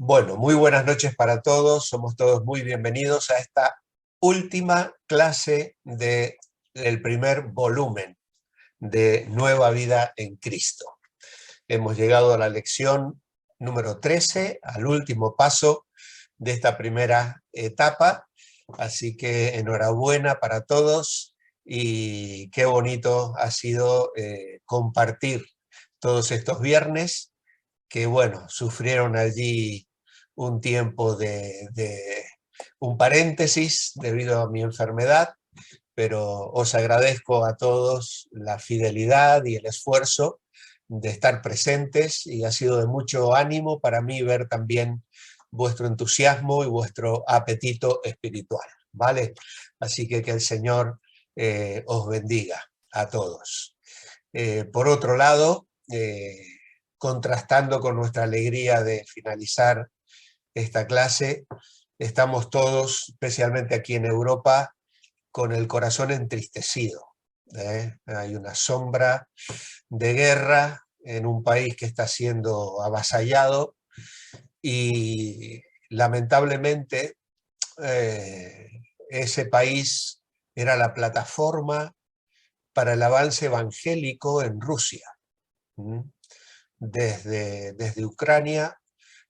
Bueno, muy buenas noches para todos. Somos todos muy bienvenidos a esta última clase del primer volumen de Nueva Vida en Cristo. Hemos llegado a la lección número 13, al último paso de esta primera etapa. Así que enhorabuena para todos y qué bonito ha sido compartir todos estos viernes que, bueno, sufrieron allí un tiempo de un paréntesis debido a mi enfermedad, pero os agradezco a todos la fidelidad y el esfuerzo de estar presentes y ha sido de mucho ánimo para mí ver también vuestro entusiasmo y vuestro apetito espiritual, ¿vale? Así que el Señor os bendiga a todos. Por otro lado, contrastando con nuestra alegría de finalizar esta clase, estamos todos, especialmente aquí en Europa, con el corazón entristecido. Hay una sombra de guerra en un país que está siendo avasallado y lamentablemente ese país era la plataforma para el avance evangélico en Rusia. Desde Ucrania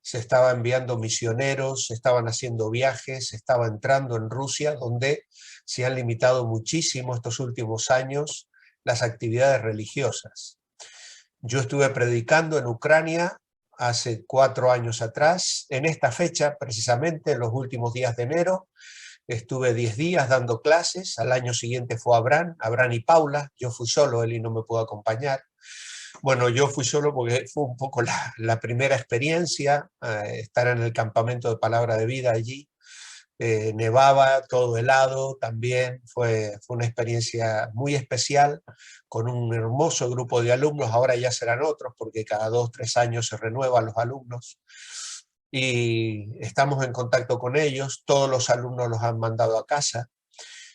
se estaba enviando misioneros, se estaban haciendo viajes, se estaba entrando en Rusia, donde se han limitado muchísimo estos últimos años las actividades religiosas. Yo estuve predicando en Ucrania hace 4 años atrás, en esta fecha precisamente, en los últimos días de enero, estuve 10 días dando clases, al año siguiente fue Abraham y Paula, yo fui solo, él no me pudo acompañar. Bueno, yo fui solo porque fue un poco la primera experiencia, estar en el campamento de Palabra de Vida allí. Nevaba, todo helado también, fue una experiencia muy especial, con un hermoso grupo de alumnos, ahora ya serán otros, porque cada 2 o 3 años se renuevan los alumnos, y estamos en contacto con ellos, todos los alumnos los han mandado a casa,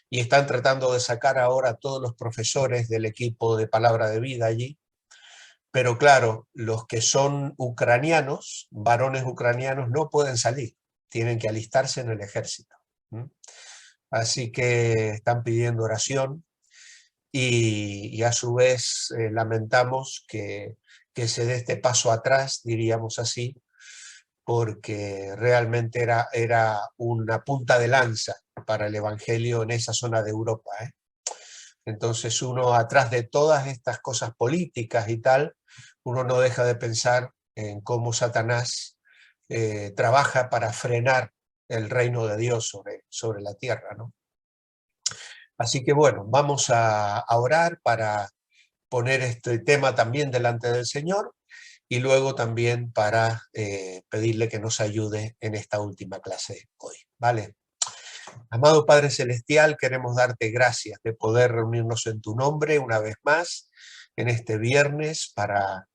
y están tratando de sacar ahora a todos los profesores del equipo de Palabra de Vida allí. Pero claro, los que son ucranianos, varones ucranianos, no pueden salir, tienen que alistarse en el ejército. Así que están pidiendo oración y a su vez lamentamos que se dé este paso atrás, diríamos así, porque realmente era una punta de lanza para el evangelio en esa zona de Europa. Entonces uno, atrás de todas estas cosas políticas y tal, uno no deja de pensar en cómo Satanás trabaja para frenar el reino de Dios sobre la tierra, ¿no? Así que bueno, vamos a orar para poner este tema también delante del Señor y luego también para pedirle que nos ayude en esta última clase hoy, ¿vale? Amado Padre Celestial, queremos darte gracias de poder reunirnos en tu nombre una vez más en este viernes para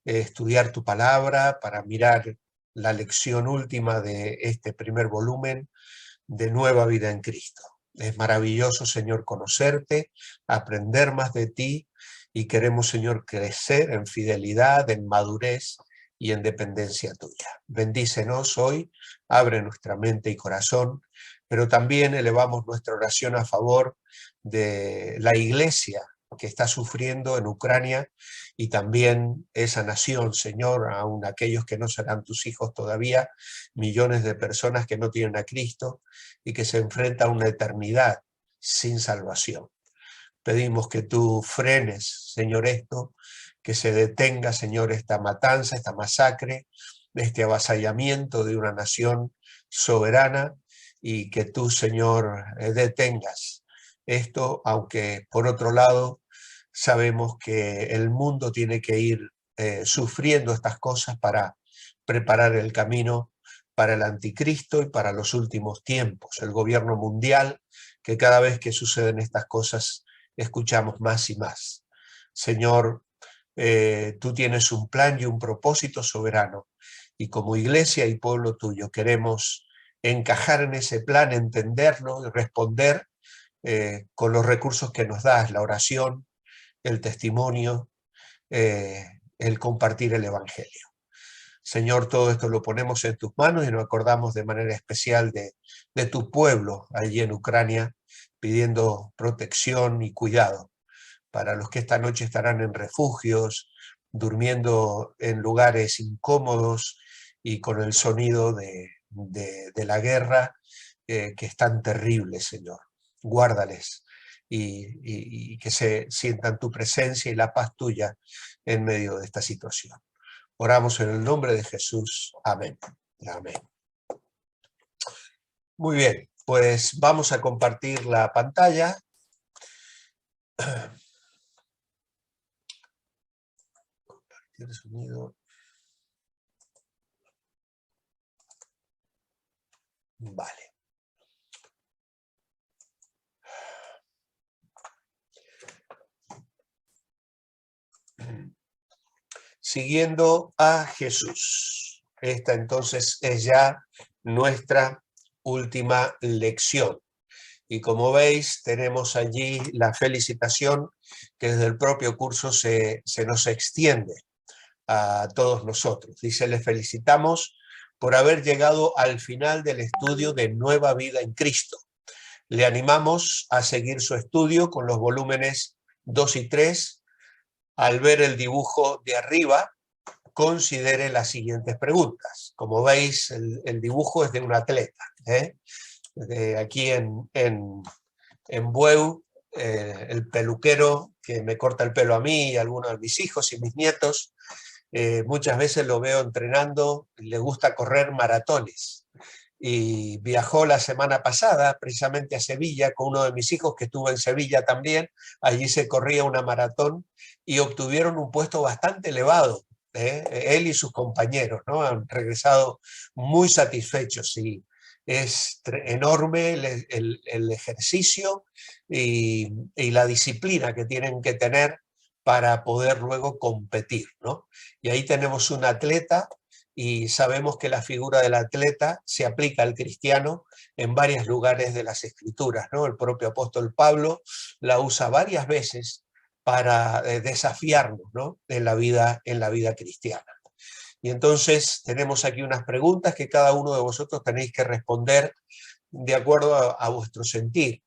estudiar tu palabra, para mirar la lección última de este primer volumen de Nueva Vida en Cristo. Es maravilloso, Señor, conocerte, aprender más de ti y queremos, Señor, crecer en fidelidad, en madurez y en dependencia tuya. Bendícenos hoy, abre nuestra mente y corazón, pero también elevamos nuestra oración a favor de la iglesia que está sufriendo en Ucrania y también esa nación, Señor, aun aquellos que no serán tus hijos todavía, millones de personas que no tienen a Cristo y que se enfrentan a una eternidad sin salvación. Pedimos que tú frenes, Señor, esto, que se detenga, Señor, esta matanza, esta masacre, este avasallamiento de una nación soberana y que tú, Señor, detengas esto, aunque por otro lado sabemos que el mundo tiene que ir sufriendo estas cosas para preparar el camino para el anticristo y para los últimos tiempos. El gobierno mundial, que cada vez que suceden estas cosas escuchamos más y más. Señor, tú tienes un plan y un propósito soberano y como iglesia y pueblo tuyo queremos encajar en ese plan, entenderlo y responder con los recursos que nos das, la oración, el testimonio, el compartir el evangelio. Señor, todo esto lo ponemos en tus manos y nos acordamos de manera especial de tu pueblo allí en Ucrania, pidiendo protección y cuidado para los que esta noche estarán en refugios, durmiendo en lugares incómodos y con el sonido de la guerra, que es tan terrible, Señor. Guárdales y que se sientan tu presencia y la paz tuya en medio de esta situación. Oramos en el nombre de Jesús. Amén. Amén. Muy bien, pues vamos a compartir la pantalla. Compartir sonido. Vale. Siguiendo a Jesús. Esta entonces es ya nuestra última lección. Y como veis, tenemos allí la felicitación que desde el propio curso se nos extiende a todos nosotros. Dice, les felicitamos por haber llegado al final del estudio de Nueva Vida en Cristo. Le animamos a seguir su estudio con los volúmenes 2 y 3. Al ver el dibujo de arriba, considere las siguientes preguntas. Como veis, el dibujo es de un atleta. Aquí en Bueu, el peluquero que me corta el pelo a mí y a algunos de mis hijos y mis nietos, muchas veces lo veo entrenando, le gusta correr maratones. Y viajó la semana pasada precisamente a Sevilla con uno de mis hijos que estuvo en Sevilla también. Allí se corría una maratón y obtuvieron un puesto bastante elevado. Él y sus compañeros, ¿no? Han regresado muy satisfechos y es enorme el ejercicio y la disciplina que tienen que tener para poder luego competir, ¿no? Y ahí tenemos un atleta y sabemos que la figura del atleta se aplica al cristiano en varios lugares de las Escrituras, ¿no? El propio apóstol Pablo la usa varias veces para desafiarnos, ¿no? en la vida cristiana. Y entonces tenemos aquí unas preguntas que cada uno de vosotros tenéis que responder de acuerdo a vuestro sentir.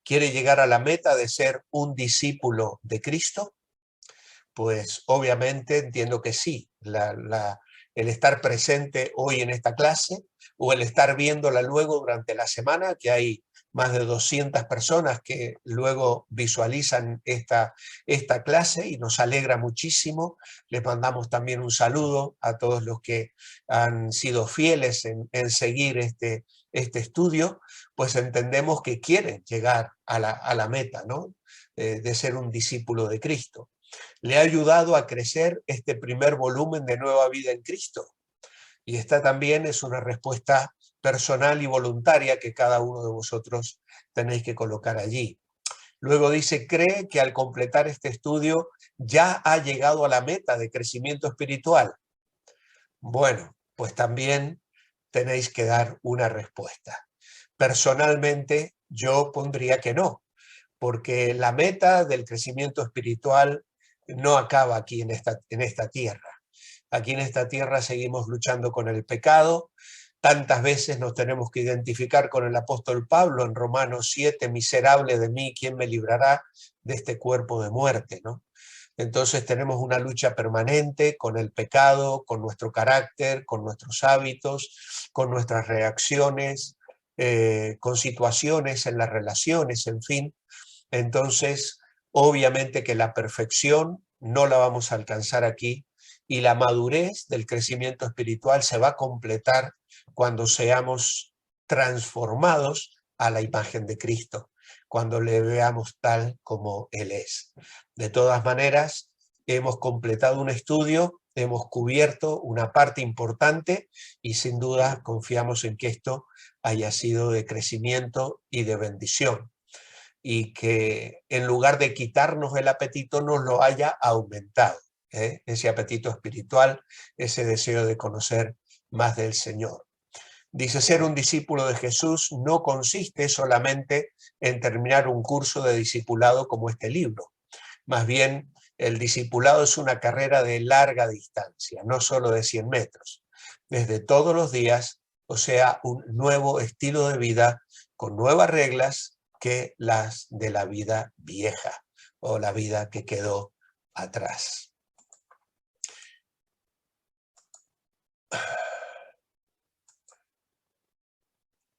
¿Quiere llegar a la meta de ser un discípulo de Cristo? Pues obviamente entiendo que sí. El estar presente hoy en esta clase o el estar viéndola luego durante la semana, que hay más de 200 personas que luego visualizan esta clase y nos alegra muchísimo. Les mandamos también un saludo a todos los que han sido fieles en seguir este estudio, pues entendemos que quieren llegar a la meta, ¿no? De ser un discípulo de Cristo. ¿Le ha ayudado a crecer este primer volumen de Nueva Vida en Cristo? Y esta también es una respuesta personal y voluntaria que cada uno de vosotros tenéis que colocar allí. Luego dice, ¿cree que al completar este estudio ya ha llegado a la meta de crecimiento espiritual? Bueno, pues también tenéis que dar una respuesta. Personalmente, yo pondría que no, porque la meta del crecimiento espiritual no acaba aquí en esta tierra. Aquí en esta tierra seguimos luchando con el pecado. Tantas veces nos tenemos que identificar con el apóstol Pablo en Romanos 7, miserable de mí, ¿quién me librará de este cuerpo de muerte? ¿No? Entonces tenemos una lucha permanente con el pecado, con nuestro carácter, con nuestros hábitos, con nuestras reacciones, con situaciones en las relaciones, en fin. Entonces, obviamente que la perfección no la vamos a alcanzar aquí y la madurez del crecimiento espiritual se va a completar cuando seamos transformados a la imagen de Cristo, cuando le veamos tal como Él es. De todas maneras, hemos completado un estudio, hemos cubierto una parte importante y sin duda confiamos en que esto haya sido de crecimiento y de bendición, y que en lugar de quitarnos el apetito nos lo haya aumentado, ese apetito espiritual, ese deseo de conocer más del Señor. Dice, ser un discípulo de Jesús no consiste solamente en terminar un curso de discipulado como este libro. Más bien, el discipulado es una carrera de larga distancia, no solo de 100 metros. desde todos los días, o sea, un nuevo estilo de vida con nuevas reglas que las de la vida vieja o la vida que quedó atrás.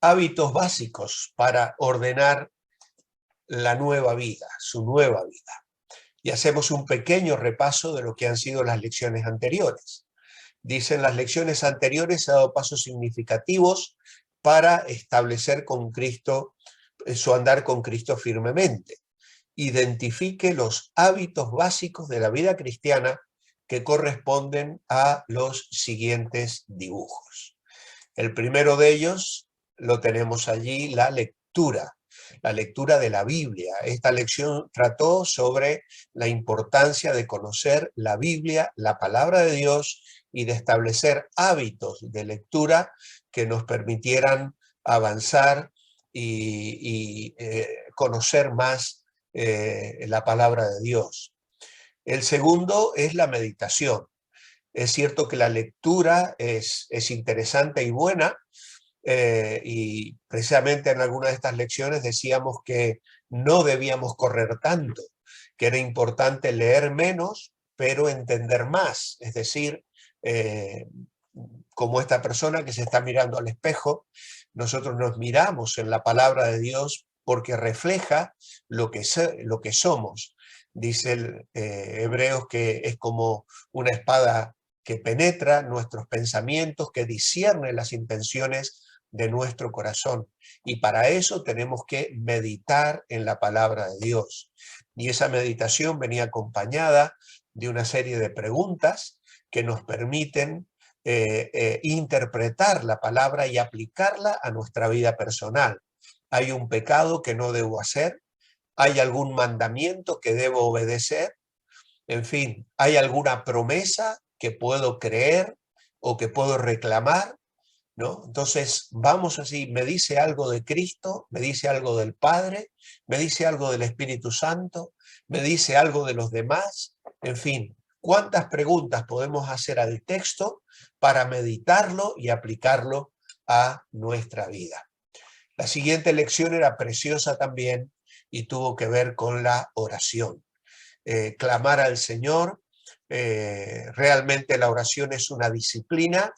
Hábitos básicos para ordenar la nueva vida, su nueva vida. Y hacemos un pequeño repaso de lo que han sido las lecciones anteriores. Dicen, las lecciones anteriores ha dado pasos significativos para establecer con Cristo, su andar con Cristo firmemente. Identifique los hábitos básicos de la vida cristiana que corresponden a los siguientes dibujos. El primero de ellos lo tenemos allí, la lectura de la Biblia. Esta lección trató sobre la importancia de conocer la Biblia, la palabra de Dios, y de establecer hábitos de lectura que nos permitieran avanzar y conocer más la palabra de Dios. El segundo es la meditación. Es cierto que la lectura es interesante y buena, y precisamente en algunas de estas lecciones decíamos que no debíamos correr tanto, que era importante leer menos, pero entender más. Es decir, como esta persona que se está mirando al espejo, nosotros nos miramos en la palabra de Dios porque refleja lo que somos. Dice el Hebreos que es como una espada que penetra nuestros pensamientos, que discierne las intenciones de nuestro corazón. Y para eso tenemos que meditar en la palabra de Dios. Y esa meditación venía acompañada de una serie de preguntas que nos permiten interpretar la palabra y aplicarla a nuestra vida personal. ¿Hay un pecado que no debo hacer? ¿Hay algún mandamiento que debo obedecer? En fin, ¿hay alguna promesa que puedo creer o que puedo reclamar? ¿No? Entonces, vamos así, me dice algo de Cristo, me dice algo del Padre, me dice algo del Espíritu Santo, me dice algo de los demás, en fin, ¿cuántas preguntas podemos hacer al texto para meditarlo y aplicarlo a nuestra vida? La siguiente lección era preciosa también y tuvo que ver con la oración. Clamar al Señor, realmente la oración es una disciplina,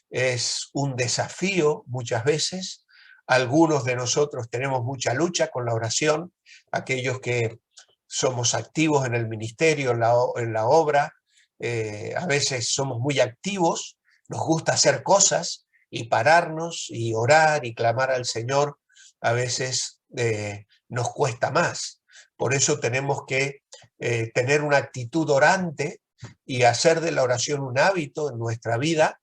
es un desafío muchas veces. Algunos de nosotros tenemos mucha lucha con la oración, aquellos que somos activos en el ministerio, en la obra, a veces somos muy activos, nos gusta hacer cosas y pararnos y orar y clamar al Señor, a veces nos cuesta más. Por eso tenemos que tener una actitud orante y hacer de la oración un hábito en nuestra vida,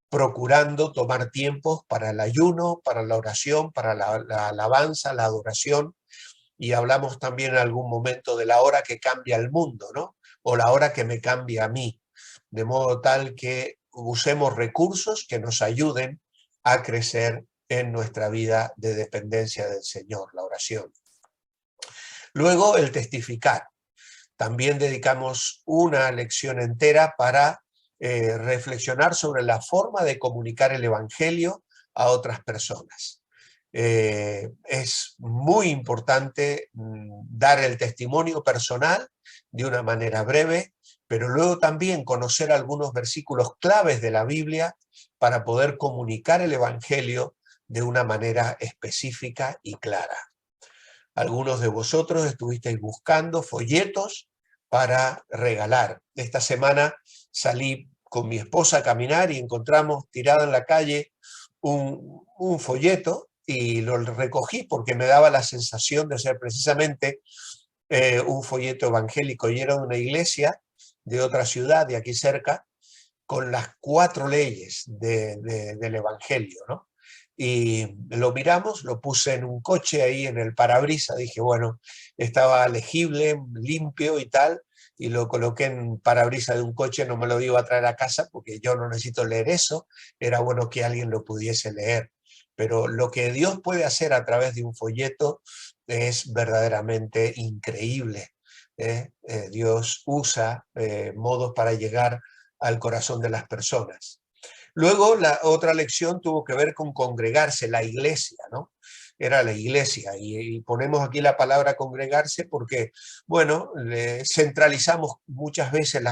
procurando tomar tiempos para el ayuno, para la oración, para la alabanza, la adoración. Y hablamos también en algún momento de la hora que cambia el mundo, ¿no? O la hora que me cambia a mí, de modo tal que usemos recursos que nos ayuden a crecer en nuestra vida de dependencia del Señor, la oración. Luego, el testificar. También dedicamos una lección entera para reflexionar sobre la forma de comunicar el Evangelio a otras personas. Es muy importante dar el testimonio personal de una manera breve, pero luego también conocer algunos versículos claves de la Biblia para poder comunicar el Evangelio de una manera específica y clara. Algunos de vosotros estuvisteis buscando folletos para regalar. Esta semana salí con mi esposa a caminar y encontramos tirado en la calle un folleto y lo recogí porque me daba la sensación de ser precisamente un folleto evangélico, y era de una iglesia de otra ciudad de aquí cerca, con las 4 leyes del Evangelio, ¿no? Y lo miramos, lo puse en un coche ahí en el parabrisas, dije, bueno, estaba legible, limpio y tal, y lo coloqué en parabrisas de un coche, no me lo iba a traer a casa porque yo no necesito leer eso, era bueno que alguien lo pudiese leer. Pero lo que Dios puede hacer a través de un folleto es verdaderamente increíble. Dios usa modos para llegar al corazón de las personas. Luego la otra lección tuvo que ver con congregarse, la iglesia, ¿no? Era la iglesia y ponemos aquí la palabra congregarse porque, bueno, centralizamos muchas veces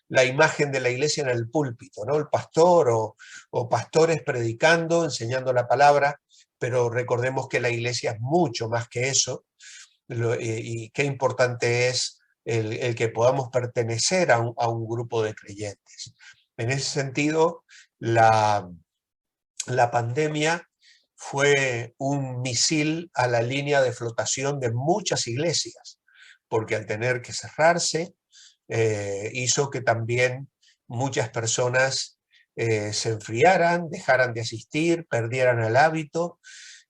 la imagen de la iglesia en el púlpito, ¿no? El pastor o pastores predicando, enseñando la palabra, pero recordemos que la iglesia es mucho más que eso y qué importante es el que podamos pertenecer a un grupo de creyentes. En ese sentido, la pandemia fue un misil a la línea de flotación de muchas iglesias, porque al tener que cerrarse, hizo que también muchas personas se enfriaran, dejaran de asistir, perdieran el hábito,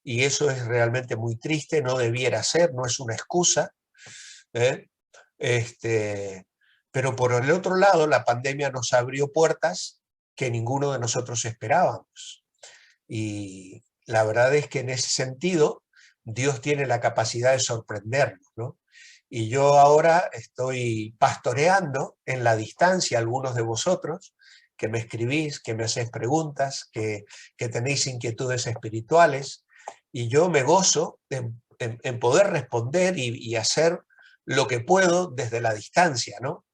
y eso es realmente muy triste, no debiera ser, no es una excusa. ¿eh? Este, pero por el otro lado, la pandemia nos abrió puertas que ninguno de nosotros esperábamos. Y la verdad es que en ese sentido, Dios tiene la capacidad de sorprendernos, ¿no? Y yo ahora estoy pastoreando en la distancia a algunos de vosotros que me escribís, que me hacéis preguntas, que tenéis inquietudes espirituales, y yo me gozo en poder responder y hacer lo que puedo desde la distancia, ¿no?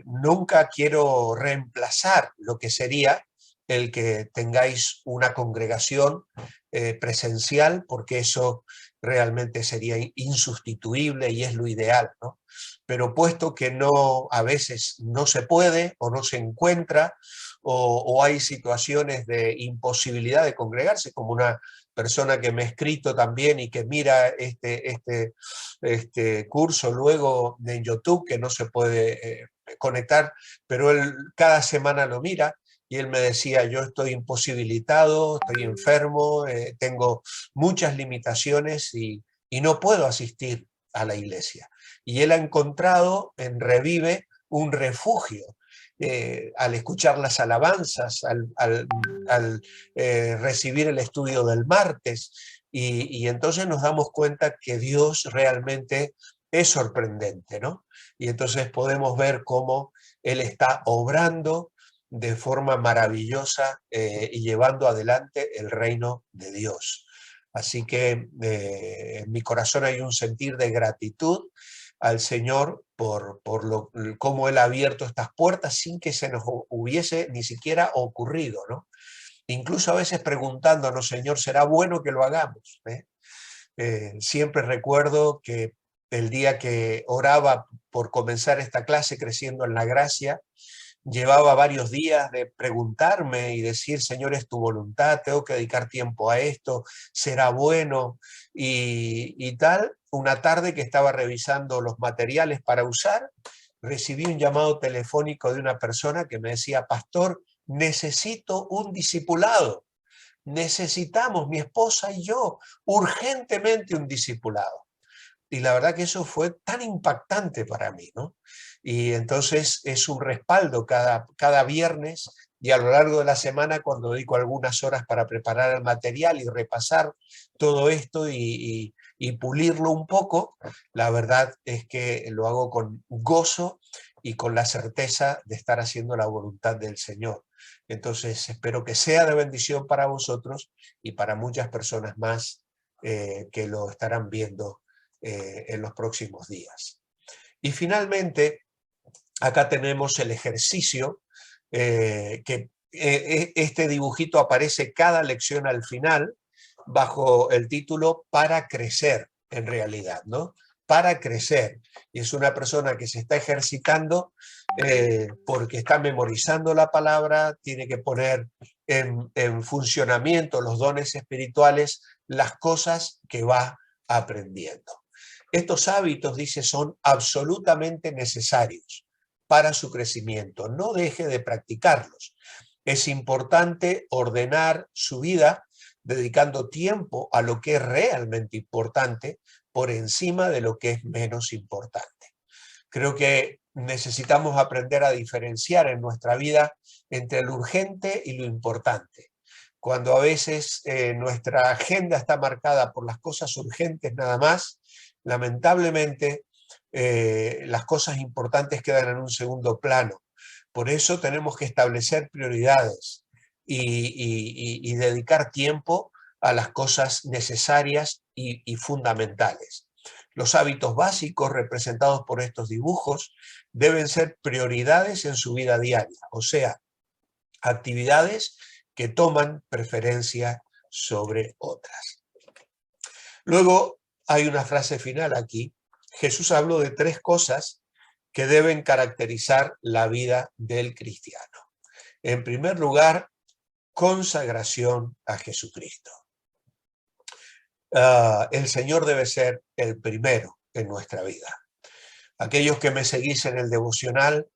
Nunca quiero reemplazar lo que sería el que tengáis una congregación presencial, porque eso realmente sería insustituible y es lo ideal, ¿no? Pero puesto que no, a veces no se puede o no se encuentra o hay situaciones de imposibilidad de congregarse, como una persona que me ha escrito también y que mira este curso luego en YouTube, que no se puede conectar, pero él cada semana lo mira. Y él me decía, yo estoy imposibilitado, estoy enfermo, tengo muchas limitaciones y no puedo asistir a la iglesia. Y él ha encontrado en Revive un refugio al escuchar las alabanzas, al recibir el estudio del martes. Y entonces nos damos cuenta que Dios realmente es sorprendente, ¿no? Y entonces podemos ver cómo Él está obrando de forma maravillosa y llevando adelante el reino de Dios. Así que en mi corazón hay un sentir de gratitud al Señor por cómo Él ha abierto estas puertas sin que se nos hubiese ni siquiera ocurrido, ¿no? Incluso a veces preguntándonos, Señor, ¿será bueno que lo hagamos? Siempre recuerdo que el día que oraba por comenzar esta clase Creciendo en la Gracia, llevaba varios días de preguntarme y decir, Señor, es tu voluntad, tengo que dedicar tiempo a esto, será bueno y tal. Una tarde que estaba revisando los materiales para usar, recibí un llamado telefónico de una persona que me decía, pastor, necesito un discipulado. Necesitamos, mi esposa y yo, urgentemente un discipulado. Y la verdad que eso fue tan impactante para mí, ¿no? Y entonces es un respaldo cada viernes y a lo largo de la semana cuando dedico algunas horas para preparar el material y repasar todo esto y pulirlo un poco, la verdad es que lo hago con gozo y con la certeza de estar haciendo la voluntad del Señor. Entonces espero que sea de bendición para vosotros y para muchas personas más que lo estarán viendo en los próximos días. Y finalmente, acá tenemos el ejercicio, que este dibujito aparece cada lección al final, bajo el título Para crecer, en realidad, ¿no? Para crecer. Y es una persona que se está ejercitando porque está memorizando la palabra, tiene que poner en funcionamiento los dones espirituales, las cosas que va aprendiendo. Estos hábitos, dice, son absolutamente necesarios para su crecimiento. No deje de practicarlos. Es importante ordenar su vida dedicando tiempo a lo que es realmente importante por encima de lo que es menos importante. Creo que necesitamos aprender a diferenciar en nuestra vida entre lo urgente y lo importante. Cuando a veces nuestra agenda está marcada por las cosas urgentes nada más, lamentablemente las cosas importantes quedan en un segundo plano. Por eso tenemos que establecer prioridades y dedicar tiempo a las cosas necesarias y fundamentales. Los hábitos básicos representados por estos dibujos deben ser prioridades en su vida diaria, o sea, actividades que toman preferencia sobre otras. Luego hay una frase final aquí. Jesús habló de 3 cosas que deben caracterizar la vida del cristiano. En primer lugar, consagración a Jesucristo. El Señor debe ser el primero en nuestra vida. Aquellos que me seguís en el devocional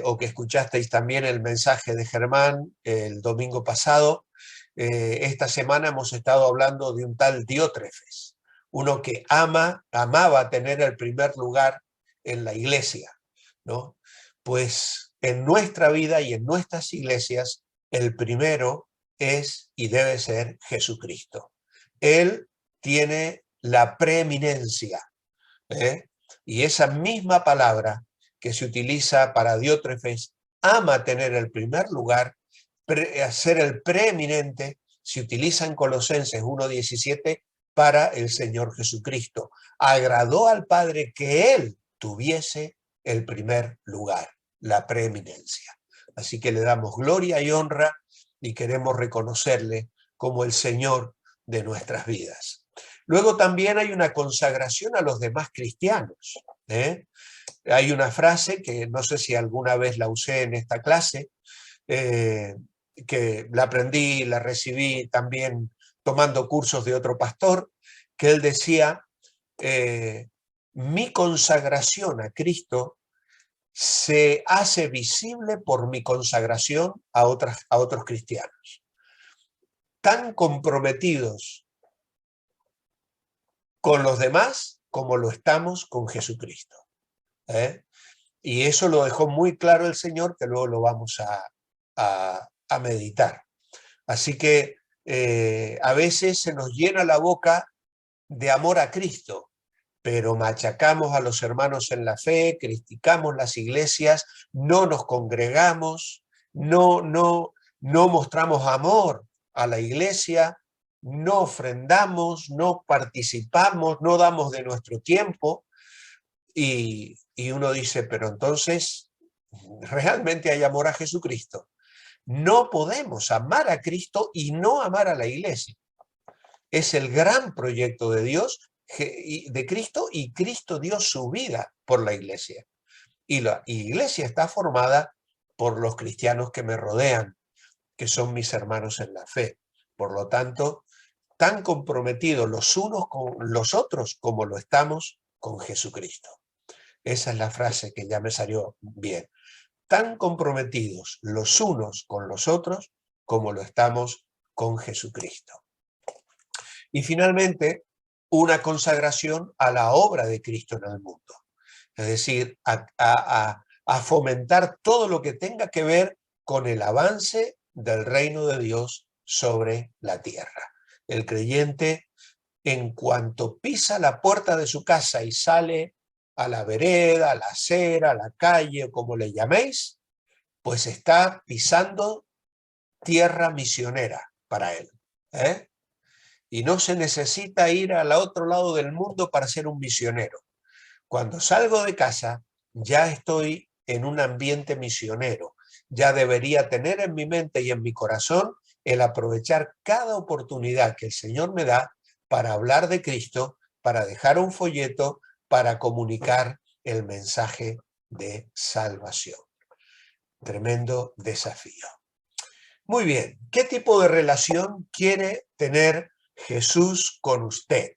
o que escuchasteis también el mensaje de Germán el domingo pasado, esta semana hemos estado hablando de un tal Diótrefes, uno que amaba tener el primer lugar en la iglesia, ¿no? Pues en nuestra vida y en nuestras iglesias, el primero es y debe ser Jesucristo. Él tiene la preeminencia, ¿eh? Y esa misma palabra que se utiliza para Diótrefes, ama tener el primer lugar, ser el preeminente, se utiliza en Colosenses 1:17 para el Señor Jesucristo. Agradó al Padre que Él tuviese el primer lugar, la preeminencia. Así que le damos gloria y honra y queremos reconocerle como el Señor de nuestras vidas. Luego también hay una consagración a los demás cristianos, ¿eh? Hay una frase que no sé si alguna vez la usé en esta clase, que la aprendí, la recibí también tomando cursos de otro pastor, que él decía, mi consagración a Cristo se hace visible por mi consagración a otros cristianos. Tan comprometidos con los demás como lo estamos con Jesucristo. Y eso lo dejó muy claro el Señor, que luego lo vamos a meditar. Así que a veces se nos llena la boca de amor a Cristo, pero machacamos a los hermanos en la fe, criticamos las iglesias, no nos congregamos, no mostramos amor a la iglesia, no ofrendamos, no participamos, no damos de nuestro tiempo. Y uno dice, pero entonces, ¿realmente hay amor a Jesucristo? No podemos amar a Cristo y no amar a la iglesia. Es el gran proyecto de Dios, de Cristo, y Cristo dio su vida por la iglesia. Y la iglesia está formada por los cristianos que me rodean, que son mis hermanos en la fe. Por lo tanto, tan comprometidos los unos con los otros como lo estamos con Jesucristo. Esa es la frase que ya me salió bien. Tan comprometidos los unos con los otros como lo estamos con Jesucristo. Y finalmente, una consagración a la obra de Cristo en el mundo. Es decir, a fomentar todo lo que tenga que ver con el avance del reino de Dios sobre la tierra. El creyente, en cuanto pisa la puerta de su casa y sale a la vereda, a la acera, a la calle, o como le llaméis, pues está pisando tierra misionera para él, ¿eh? Y no se necesita ir al otro lado del mundo para ser un misionero. Cuando salgo de casa, ya estoy en un ambiente misionero. Ya debería tener en mi mente y en mi corazón el aprovechar cada oportunidad que el Señor me da para hablar de Cristo, para dejar un folleto, para comunicar el mensaje de salvación. Tremendo desafío. Muy bien, ¿qué tipo de relación quiere tener Jesús con usted?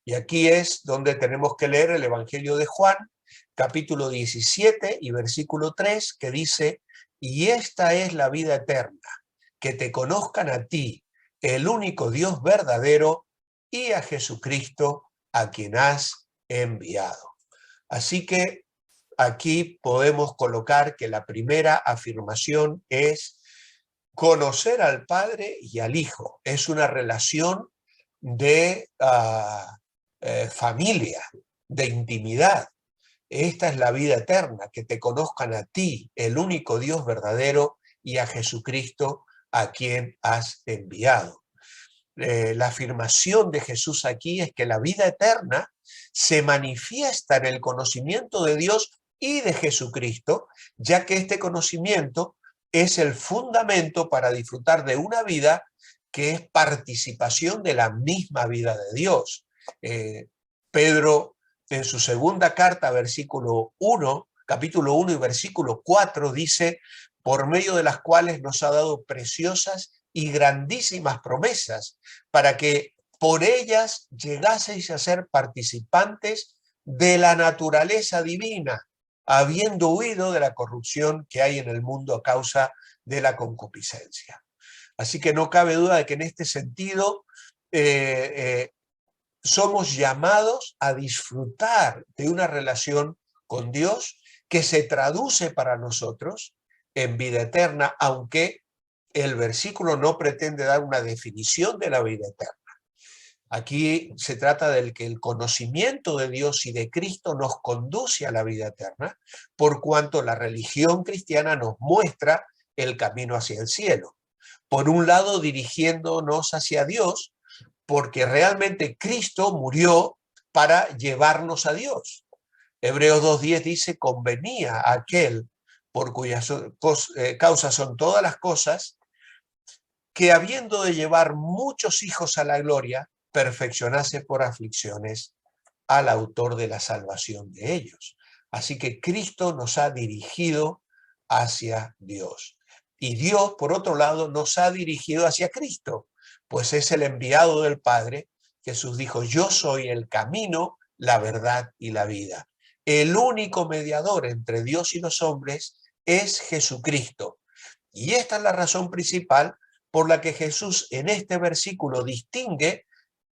Y aquí es donde tenemos que leer el Evangelio de Juan, capítulo 17 y versículo 3, que dice, y esta es la vida eterna, que te conozcan a ti, el único Dios verdadero, y a Jesucristo, a quien has enviado. Así que aquí podemos colocar que la primera afirmación es conocer al Padre y al Hijo. Es una relación de familia, de intimidad. Esta es la vida eterna, que te conozcan a ti, el único Dios verdadero, y a Jesucristo, a quien has enviado. La afirmación de Jesús aquí es que la vida eterna se manifiesta en el conocimiento de Dios y de Jesucristo, ya que este conocimiento es el fundamento para disfrutar de una vida que es participación de la misma vida de Dios. Pedro, en su segunda carta, capítulo 1 y versículo 4, dice: por medio de las cuales nos ha dado preciosas y grandísimas promesas, para que por ellas llegaseis a ser participantes de la naturaleza divina, habiendo huido de la corrupción que hay en el mundo a causa de la concupiscencia. Así que no cabe duda de que en este sentido somos llamados a disfrutar de una relación con Dios que se traduce para nosotros en vida eterna, aunque el versículo no pretende dar una definición de la vida eterna. Aquí se trata del que el conocimiento de Dios y de Cristo nos conduce a la vida eterna, por cuanto la religión cristiana nos muestra el camino hacia el cielo. Por un lado, dirigiéndonos hacia Dios, porque realmente Cristo murió para llevarnos a Dios. Hebreos 2:10 dice: convenía a aquel por cuya causa son todas las cosas, que habiendo de llevar muchos hijos a la gloria, perfeccionase por aflicciones al autor de la salvación de ellos. Así que Cristo nos ha dirigido hacia Dios. Y Dios, por otro lado, nos ha dirigido hacia Cristo, pues es el enviado del Padre. Jesús dijo: yo soy el camino, la verdad y la vida. El único mediador entre Dios y los hombres es Jesucristo. Y esta es la razón principal por la que Jesús en este versículo distingue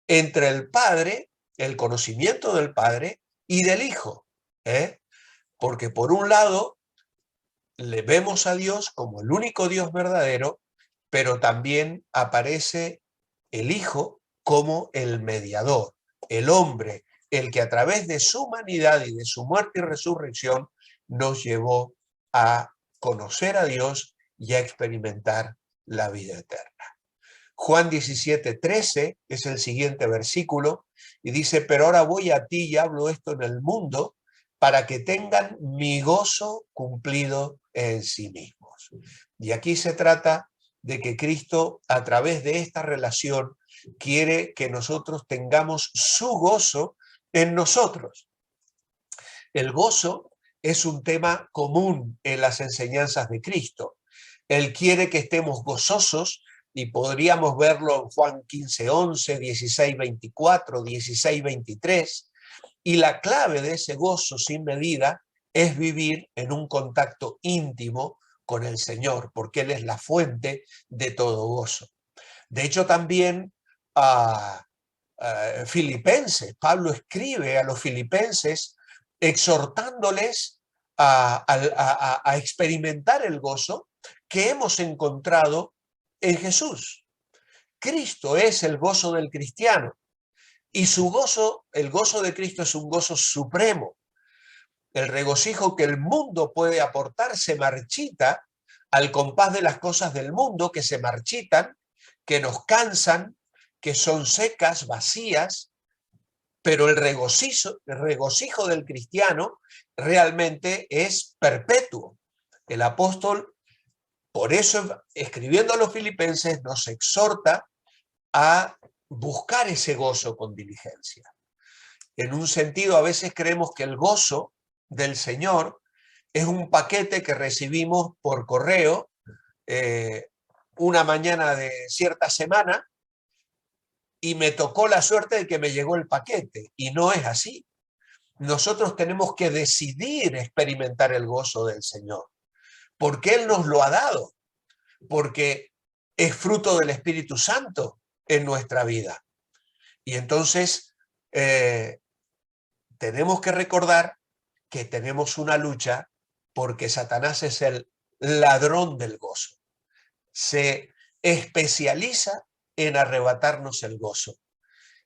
entre el Padre, el conocimiento del Padre, y del Hijo. Porque por un lado le vemos a Dios como el único Dios verdadero, pero también aparece el Hijo como el mediador, el hombre, el que a través de su humanidad y de su muerte y resurrección nos llevó a conocer a Dios y a experimentar la vida eterna. Juan 17:13 es el siguiente versículo y dice: pero ahora voy a ti y hablo esto en el mundo para que tengan mi gozo cumplido en sí mismos. Y aquí se trata de que Cristo, a través de esta relación, quiere que nosotros tengamos su gozo en nosotros. El gozo es un tema común en las enseñanzas de Cristo. Él quiere que estemos gozosos, y podríamos verlo en Juan 15:11, 16:24, 16:23, y la clave de ese gozo sin medida es vivir en un contacto íntimo con el Señor, porque Él es la fuente de todo gozo. De hecho, también Filipenses, Pablo escribe a los filipenses exhortándoles a experimentar el gozo que hemos encontrado en Jesús. Cristo es el gozo del cristiano, y su gozo, el gozo de Cristo, es un gozo supremo. El regocijo que el mundo puede aportar se marchita al compás de las cosas del mundo, que se marchitan, que nos cansan, que son secas, vacías, pero el regocijo del cristiano realmente es perpetuo. El apóstol, por eso, escribiendo a los filipenses, nos exhorta a buscar ese gozo con diligencia. En un sentido, a veces creemos que el gozo del Señor es un paquete que recibimos por correo una mañana de cierta semana, y me tocó la suerte de que me llegó el paquete, y no es así. Nosotros tenemos que decidir experimentar el gozo del Señor, porque Él nos lo ha dado, porque es fruto del Espíritu Santo en nuestra vida. Y entonces tenemos que recordar que tenemos una lucha, porque Satanás es el ladrón del gozo. Se especializa en arrebatarnos el gozo.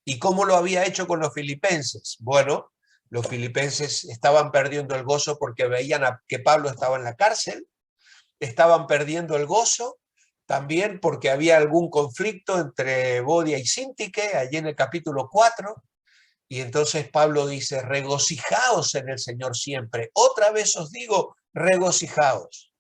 ¿Y cómo lo había hecho con los filipenses? Bueno, Los filipenses estaban perdiendo el gozo porque veían que Pablo estaba en la cárcel, estaban perdiendo el gozo también porque había algún conflicto entre Bodia y Síntique, allí en el capítulo 4, y entonces Pablo dice, regocijaos en el Señor siempre. Otra vez os digo, regocijaos.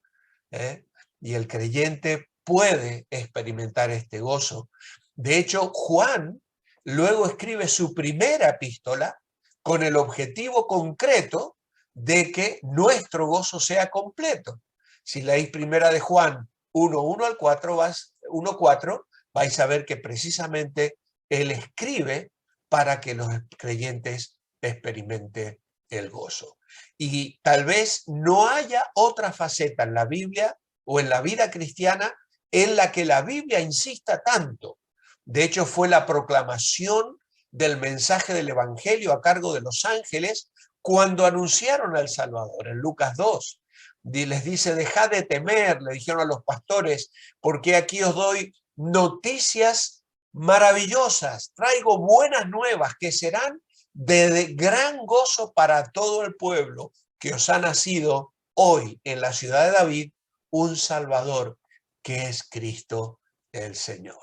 ¿Eh? Y el creyente puede experimentar este gozo. De hecho, Juan luego escribe su primera epístola con el objetivo concreto de que nuestro gozo sea completo. Si leéis primera de Juan 1:1 al 1:4, vais a ver que precisamente él escribe para que los creyentes experimenten el gozo. Y tal vez no haya otra faceta en la Biblia o en la vida cristiana en la que la Biblia insista tanto. De hecho, fue la proclamación del mensaje del Evangelio a cargo de los ángeles cuando anunciaron al Salvador. En Lucas 2 les dice, dejad de temer, le dijeron a los pastores, porque aquí os doy noticias maravillosas, traigo buenas nuevas que serán de gran gozo para todo el pueblo, que os ha nacido hoy en la ciudad de David un Salvador, que es Cristo el Señor.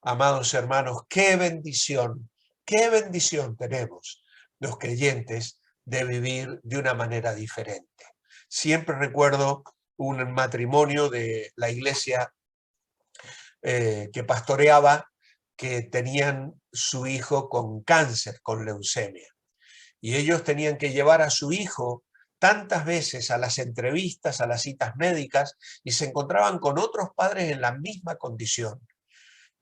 Amados hermanos, qué bendición tenemos los creyentes de vivir de una manera diferente. Siempre recuerdo un matrimonio de la iglesia que pastoreaba, que tenían su hijo con cáncer, con leucemia. Y ellos tenían que llevar a su hijo tantas veces a las entrevistas, a las citas médicas, y se encontraban con otros padres en la misma condición.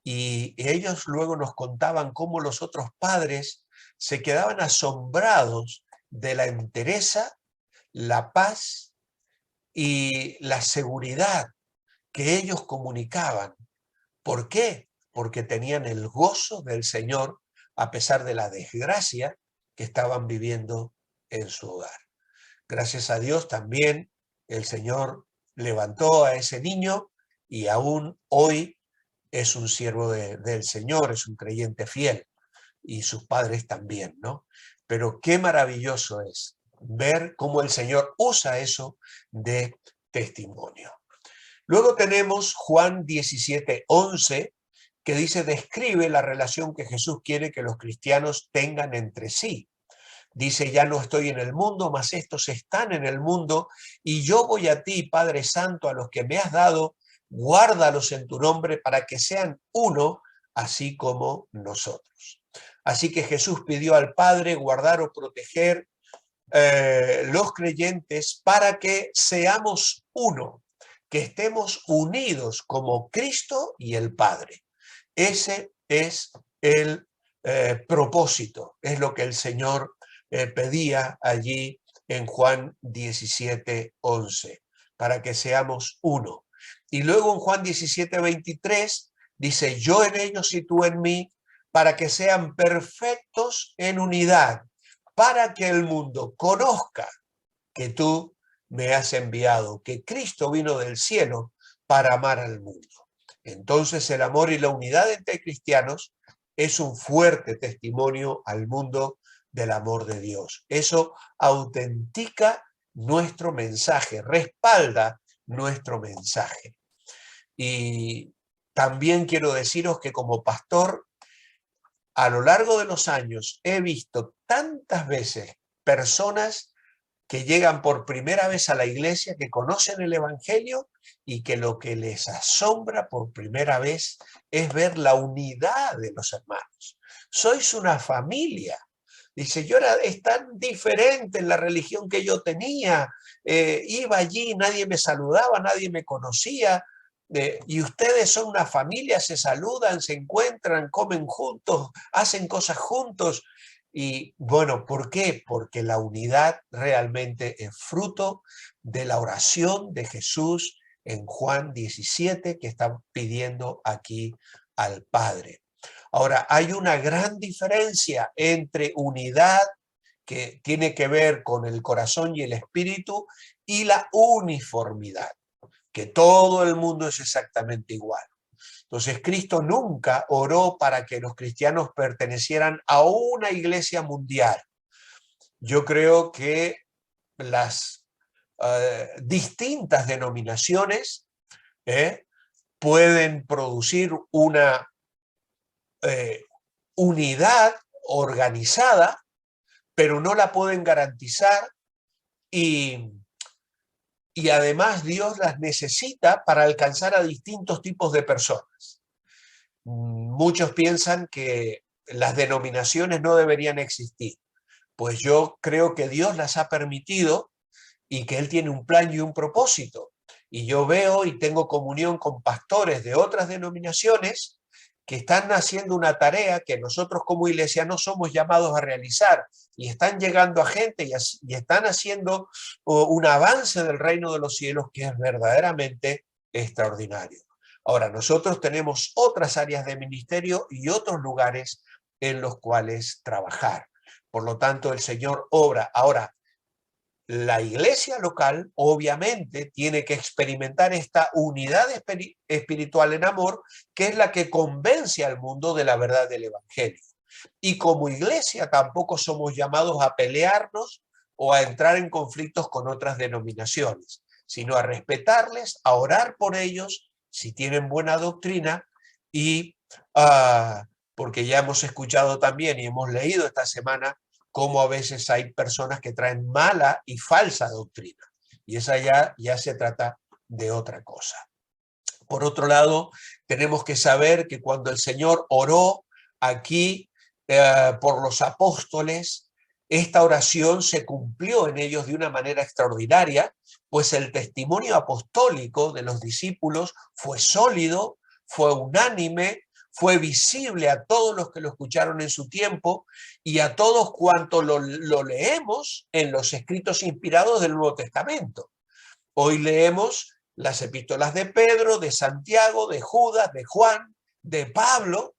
Y ellos luego nos contaban cómo los otros padres se quedaban asombrados de la entereza, la paz y la seguridad que ellos comunicaban. ¿Por qué? Porque tenían el gozo del Señor a pesar de la desgracia que estaban viviendo en su hogar. Gracias a Dios también el Señor levantó a ese niño y aún hoy es un siervo del Señor, es un creyente fiel, y sus padres también, ¿no? Pero qué maravilloso es ver cómo el Señor usa eso de testimonio. Luego tenemos Juan 17:11, que dice, describe la relación que Jesús quiere que los cristianos tengan entre sí. Dice, ya no estoy en el mundo, mas estos están en el mundo, y yo voy a ti, Padre Santo, a los que me has dado, guárdalos en tu nombre para que sean uno, así como nosotros. Así que Jesús pidió al Padre guardar o proteger los creyentes para que seamos uno, que estemos unidos como Cristo y el Padre. Ese es el propósito, es lo que el Señor pedía allí en Juan 17:11, para que seamos uno. Y luego en Juan 17:23 dice, yo en ellos y tú en mí, para que sean perfectos en unidad, para que el mundo conozca que tú me has enviado, que Cristo vino del cielo para amar al mundo. Entonces el amor y la unidad entre cristianos es un fuerte testimonio al mundo del amor de Dios. Eso autentica nuestro mensaje, respalda nuestro mensaje. Y también quiero deciros que como pastor, a lo largo de los años he visto tantas veces personas que llegan por primera vez a la iglesia, que conocen el Evangelio y que lo que les asombra por primera vez es ver la unidad de los hermanos. Sois una familia. Dice, es tan diferente en la religión que yo tenía. Iba allí, nadie me saludaba, nadie me conocía. Y ustedes son una familia, se saludan, se encuentran, comen juntos, hacen cosas juntos. Y bueno, ¿por qué? Porque la unidad realmente es fruto de la oración de Jesús en Juan 17 que está pidiendo aquí al Padre. Ahora, hay una gran diferencia entre unidad, que tiene que ver con el corazón y el espíritu, y la uniformidad, que todo el mundo es exactamente igual. Entonces, Cristo nunca oró para que los cristianos pertenecieran a una iglesia mundial. Yo creo que las distintas denominaciones pueden producir una unidad organizada, pero no la pueden garantizar y además Dios las necesita para alcanzar a distintos tipos de personas. Muchos piensan que las denominaciones no deberían existir, pues yo creo que Dios las ha permitido y que Él tiene un plan y un propósito. Y yo veo y tengo comunión con pastores de otras denominaciones que están haciendo una tarea que nosotros como iglesia no somos llamados a realizar y están llegando a gente y están haciendo un avance del reino de los cielos que es verdaderamente extraordinario. Ahora, nosotros tenemos otras áreas de ministerio y otros lugares en los cuales trabajar. Por lo tanto, el Señor obra. Ahora, la iglesia local obviamente tiene que experimentar esta unidad espiritual en amor, que es la que convence al mundo de la verdad del evangelio. Y como iglesia tampoco somos llamados a pelearnos o a entrar en conflictos con otras denominaciones, sino a respetarles, a orar por ellos si tienen buena doctrina y porque ya hemos escuchado también y hemos leído esta semana cómo a veces hay personas que traen mala y falsa doctrina. Y esa ya se trata de otra cosa. Por otro lado, tenemos que saber que cuando el Señor oró aquí por los apóstoles, esta oración se cumplió en ellos de una manera extraordinaria, pues el testimonio apostólico de los discípulos fue sólido, fue unánime, fue visible a todos los que lo escucharon en su tiempo y a todos cuantos lo leemos en los escritos inspirados del Nuevo Testamento. Hoy leemos las epístolas de Pedro, de Santiago, de Judas, de Juan, de Pablo,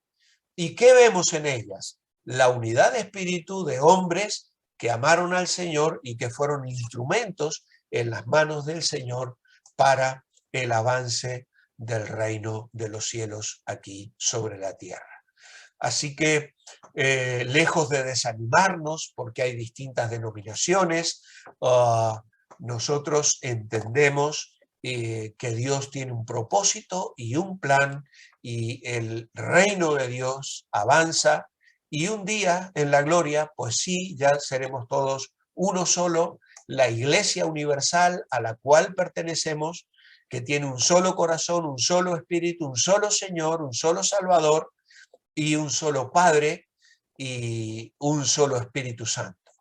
¿y qué vemos en ellas? La unidad de espíritu de hombres que amaron al Señor y que fueron instrumentos en las manos del Señor para el avance del reino de los cielos aquí sobre la tierra. Así que, lejos de desanimarnos, porque hay distintas denominaciones, nosotros entendemos que Dios tiene un propósito y un plan, y el reino de Dios avanza, y un día en la gloria, pues sí, ya seremos todos uno solo, la Iglesia Universal a la cual pertenecemos, que tiene un solo corazón, un solo espíritu, un solo Señor, un solo Salvador, y un solo Padre y un solo Espíritu Santo.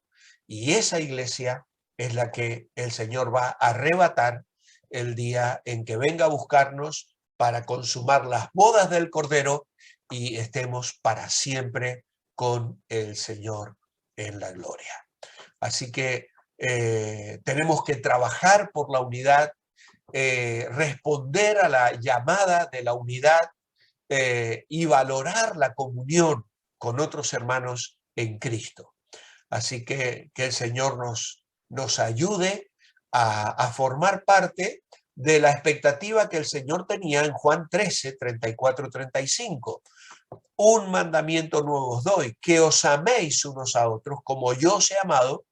Y esa iglesia es la que el Señor va a arrebatar el día en que venga a buscarnos para consumar las bodas del Cordero y estemos para siempre con el Señor en la gloria. Así que tenemos que trabajar por la unidad, responder a la llamada de la unidad, y valorar la comunión con otros hermanos en Cristo. Así que el Señor nos ayude a formar parte de la expectativa que el Señor tenía en Juan 13, 34, 35. Un mandamiento nuevo os doy, que os améis unos a otros, como yo os he amado,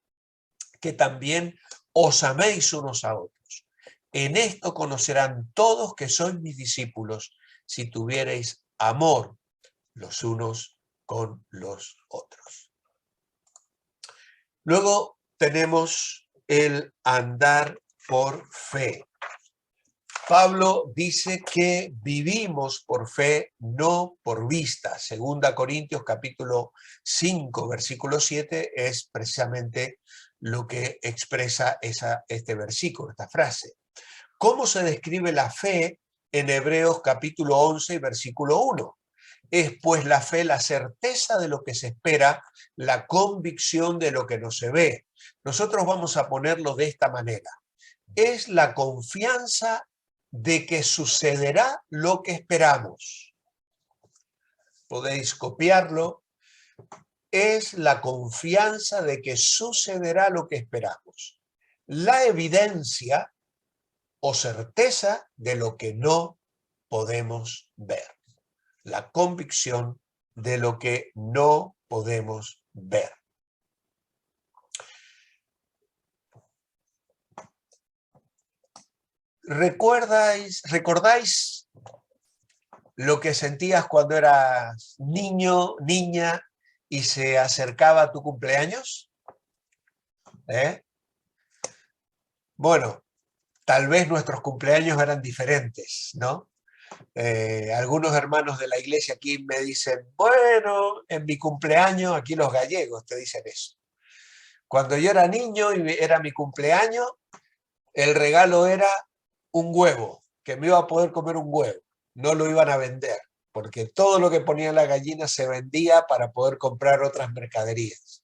que también os améis unos a otros. En esto conocerán todos que sois mis discípulos, si tuviereis amor los unos con los otros. Luego tenemos el andar por fe. Pablo dice que vivimos por fe, no por vista. 2 Corintios capítulo 5, versículo 7 es precisamente lo que expresa este versículo, esta frase. ¿Cómo se describe la fe en Hebreos capítulo 11, versículo 1? Es pues la fe la certeza de lo que se espera, la convicción de lo que no se ve. Nosotros vamos a ponerlo de esta manera. Es la confianza de que sucederá lo que esperamos. Podéis copiarlo. Es la confianza de que sucederá lo que esperamos. La evidencia o certeza de lo que no podemos ver. La convicción de lo que no podemos ver. ¿Recordáis lo que sentías cuando eras niño, niña y se acercaba tu cumpleaños? ¿Eh? Bueno, tal vez nuestros cumpleaños eran diferentes, ¿no? Algunos hermanos de la iglesia aquí me dicen, bueno, en mi cumpleaños, aquí los gallegos te dicen eso. Cuando yo era niño y era mi cumpleaños, el regalo era un huevo, que me iba a poder comer un huevo, no lo iban a vender, porque todo lo que ponía la gallina se vendía para poder comprar otras mercaderías.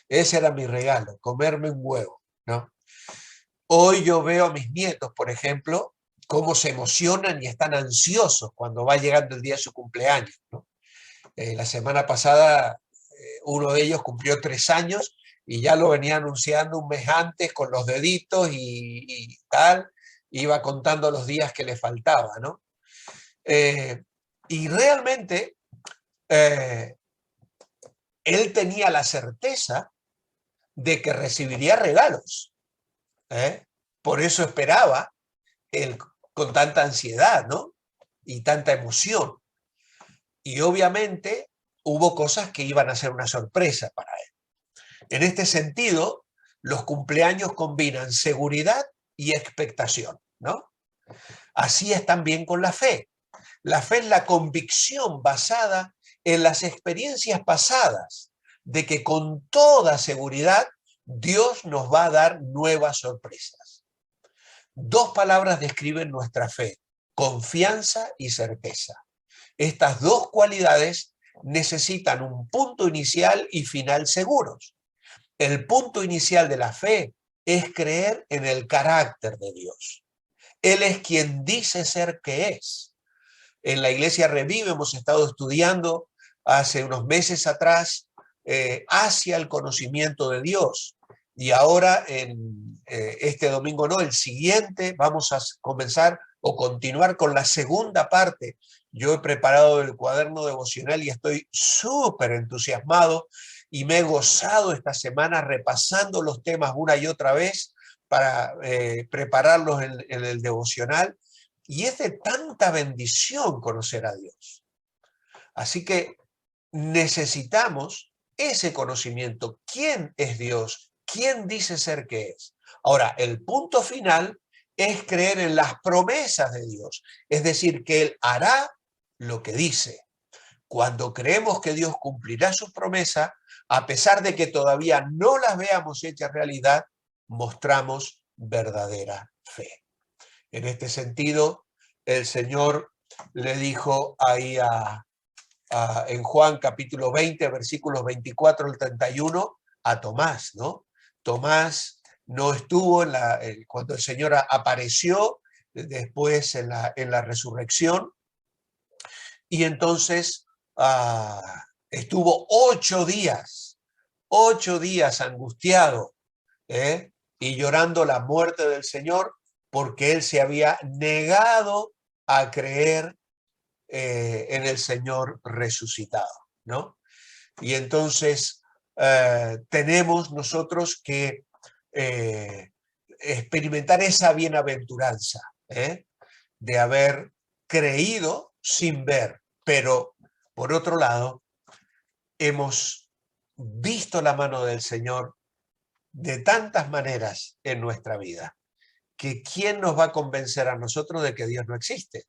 Ese era mi regalo, comerme un huevo, ¿no? Hoy yo veo a mis nietos, por ejemplo, cómo se emocionan y están ansiosos cuando va llegando el día de su cumpleaños, ¿no? La semana pasada uno de ellos cumplió 3 años y ya lo venía anunciando un mes antes con los deditos y tal, iba contando los días que le faltaba, ¿no? Y realmente eh, él tenía la certeza de que recibiría regalos. Por eso esperaba él con tanta ansiedad, ¿no? Y tanta emoción. Y obviamente hubo cosas que iban a ser una sorpresa para él. En este sentido, los cumpleaños combinan seguridad y expectación, ¿no? Así es también con la fe. La fe es la convicción basada en las experiencias pasadas de que con toda seguridad Dios nos va a dar nuevas sorpresas. Dos palabras describen nuestra fe: confianza y certeza. Estas dos cualidades necesitan un punto inicial y final seguros. El punto inicial de la fe es creer en el carácter de Dios. Él es quien dice ser que es. En la Iglesia Revive hemos estado estudiando hace unos meses atrás hacia el conocimiento de Dios. Y ahora, en este domingo no, el siguiente, vamos a comenzar o continuar con la segunda parte. Yo he preparado el cuaderno devocional y estoy súper entusiasmado y me he gozado esta semana repasando los temas una y otra vez para prepararlos en el devocional. Y es de tanta bendición conocer a Dios. Así que necesitamos ese conocimiento. ¿Quién es Dios? ¿Quién dice ser que es? Ahora, el punto final es creer en las promesas de Dios. Es decir, que Él hará lo que dice. Cuando creemos que Dios cumplirá sus promesas, a pesar de que todavía no las veamos hechas realidad, mostramos verdadera fe. En este sentido, el Señor le dijo ahí en Juan capítulo 20, versículos 24 al 31, a Tomás, ¿no? Tomás no estuvo cuando el Señor apareció después en la resurrección, y entonces estuvo 8 días angustiado, y llorando la muerte del Señor, porque él se había negado a creer en el Señor resucitado, ¿no? Y entonces tenemos nosotros que experimentar esa bienaventuranza, de haber creído sin ver, pero por otro lado, hemos visto la mano del Señor de tantas maneras en nuestra vida, que ¿quién nos va a convencer a nosotros de que Dios no existe?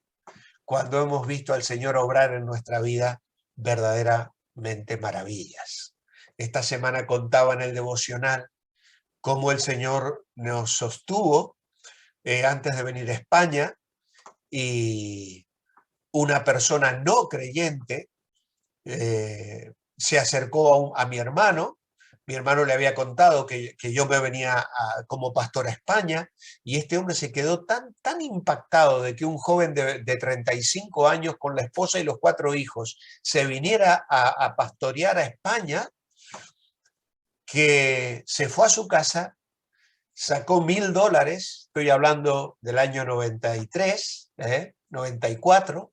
Cuando hemos visto al Señor obrar en nuestra vida verdaderamente maravillas. Esta semana contaba en el devocional cómo el Señor nos sostuvo antes de venir a España, y una persona no creyente se acercó a mi hermano. Mi hermano le había contado que yo me venía como pastor a España, y este hombre se quedó tan impactado de que un joven de 35 años con la esposa y los 4 hijos se viniera a pastorear a España, que se fue a su casa, sacó $1,000, estoy hablando del año 93, 94,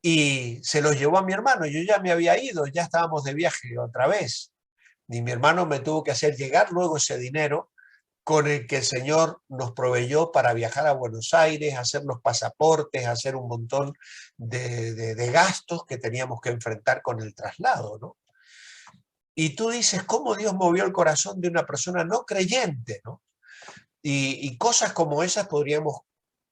y se los llevó a mi hermano. Yo ya me había ido, ya estábamos de viaje otra vez. Y mi hermano me tuvo que hacer llegar luego ese dinero con el que el Señor nos proveyó para viajar a Buenos Aires, hacer los pasaportes, hacer un montón de gastos que teníamos que enfrentar con el traslado, ¿no? Y tú dices, ¿cómo Dios movió el corazón de una persona no creyente, ¿no? Y cosas como esas podríamos,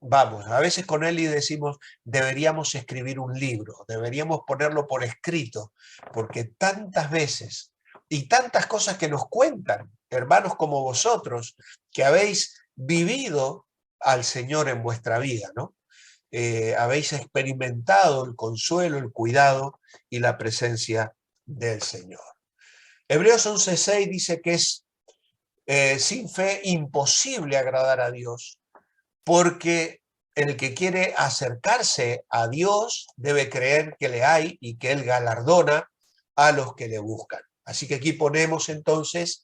vamos, a veces con Eli decimos, deberíamos escribir un libro, deberíamos ponerlo por escrito, porque tantas veces y tantas cosas que nos cuentan, hermanos como vosotros, que habéis vivido al Señor en vuestra vida, ¿no? Habéis experimentado el consuelo, el cuidado y la presencia del Señor. Hebreos 11:6 dice que es sin fe imposible agradar a Dios, porque el que quiere acercarse a Dios debe creer que le hay y que Él galardona a los que le buscan. Así que aquí ponemos entonces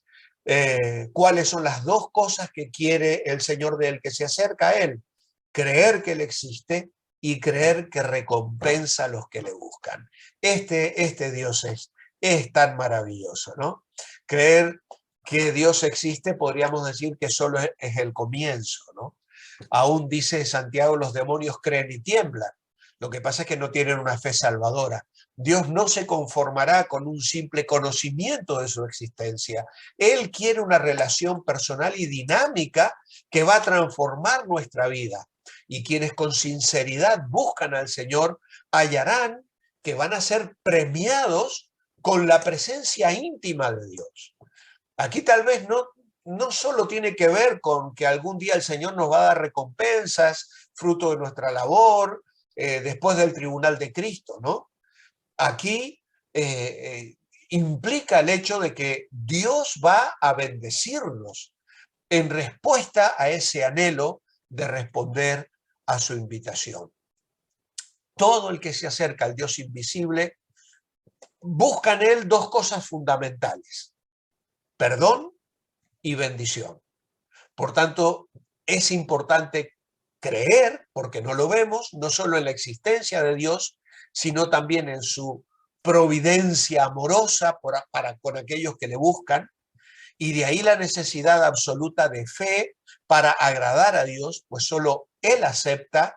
cuáles son las dos cosas que quiere el Señor del que se acerca a Él. Creer que Él existe y creer que recompensa a los que le buscan. Este Dios es tan maravilloso, ¿no? Creer que Dios existe, podríamos decir que solo es el comienzo, ¿no? Aún dice Santiago, los demonios creen y tiemblan. Lo que pasa es que no tienen una fe salvadora. Dios no se conformará con un simple conocimiento de su existencia. Él quiere una relación personal y dinámica que va a transformar nuestra vida. Y quienes con sinceridad buscan al Señor hallarán que van a ser premiados con la presencia íntima de Dios. Aquí tal vez no solo tiene que ver con que algún día el Señor nos va a dar recompensas, fruto de nuestra labor, después del tribunal de Cristo, ¿no? Aquí implica el hecho de que Dios va a bendecirnos en respuesta a ese anhelo de responder a su invitación. Todo el que se acerca al Dios invisible busca en él dos cosas fundamentales: perdón y bendición. Por tanto, es importante creer, porque no lo vemos, no solo en la existencia de Dios, sino también en su providencia amorosa para con aquellos que le buscan, y de ahí la necesidad absoluta de fe para agradar a Dios, pues solo Él acepta,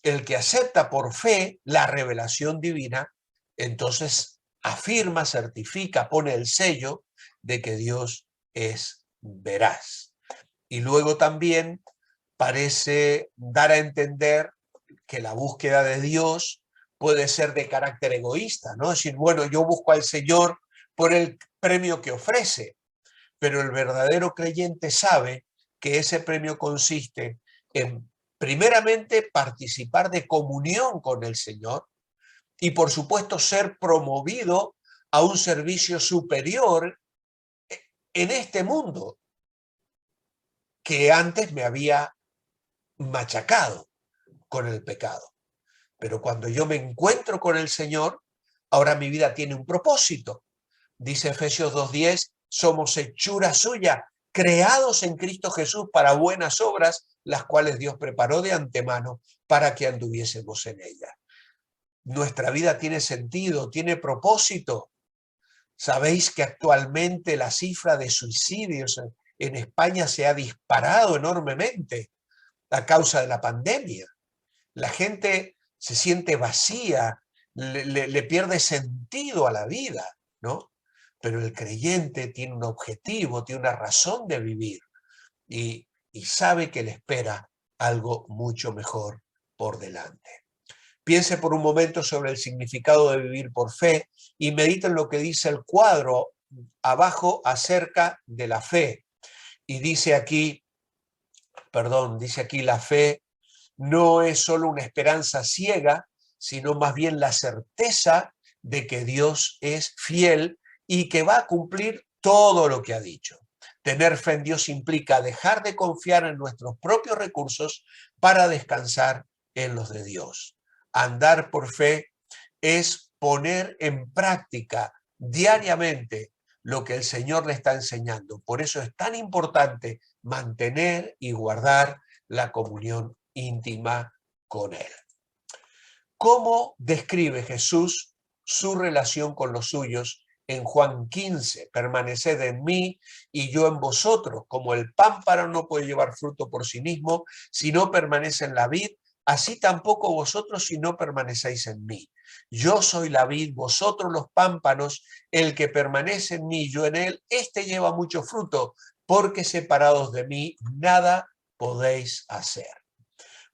el que acepta por fe la revelación divina, entonces afirma, certifica, pone el sello de que Dios es veraz. Y luego también parece dar a entender que la búsqueda de Dios puede ser de carácter egoísta, ¿no? Es decir, bueno, yo busco al Señor por el premio que ofrece, pero el verdadero creyente sabe que ese premio consiste en, primeramente, participar de comunión con el Señor y, por supuesto, ser promovido a un servicio superior en este mundo que antes me había machacado con el pecado. Pero cuando yo me encuentro con el Señor, ahora mi vida tiene un propósito. Dice Efesios 2:10, somos hechura suya, creados en Cristo Jesús para buenas obras, las cuales Dios preparó de antemano para que anduviésemos en ellas. Nuestra vida tiene sentido, tiene propósito. Sabéis que actualmente la cifra de suicidios en España se ha disparado enormemente a causa de la pandemia. La gente se siente vacía, le pierde sentido a la vida, ¿no? Pero el creyente tiene un objetivo, tiene una razón de vivir y sabe que le espera algo mucho mejor por delante. Piense por un momento sobre el significado de vivir por fe y medite en lo que dice el cuadro abajo acerca de la fe. Y dice aquí la fe no es solo una esperanza ciega, sino más bien la certeza de que Dios es fiel y que va a cumplir todo lo que ha dicho. Tener fe en Dios implica dejar de confiar en nuestros propios recursos para descansar en los de Dios. Andar por fe es poner en práctica diariamente lo que el Señor le está enseñando. Por eso es tan importante mantener y guardar la comunión íntima con Él. ¿Cómo describe Jesús su relación con los suyos en Juan 15, permaneced en mí y yo en vosotros, como el pámpano no puede llevar fruto por sí mismo si no permanece en la vid, así tampoco vosotros si no permanecéis en mí. Yo soy la vid, vosotros los pámpanos, el que permanece en mí y yo en él, este lleva mucho fruto, porque separados de mí nada podéis hacer.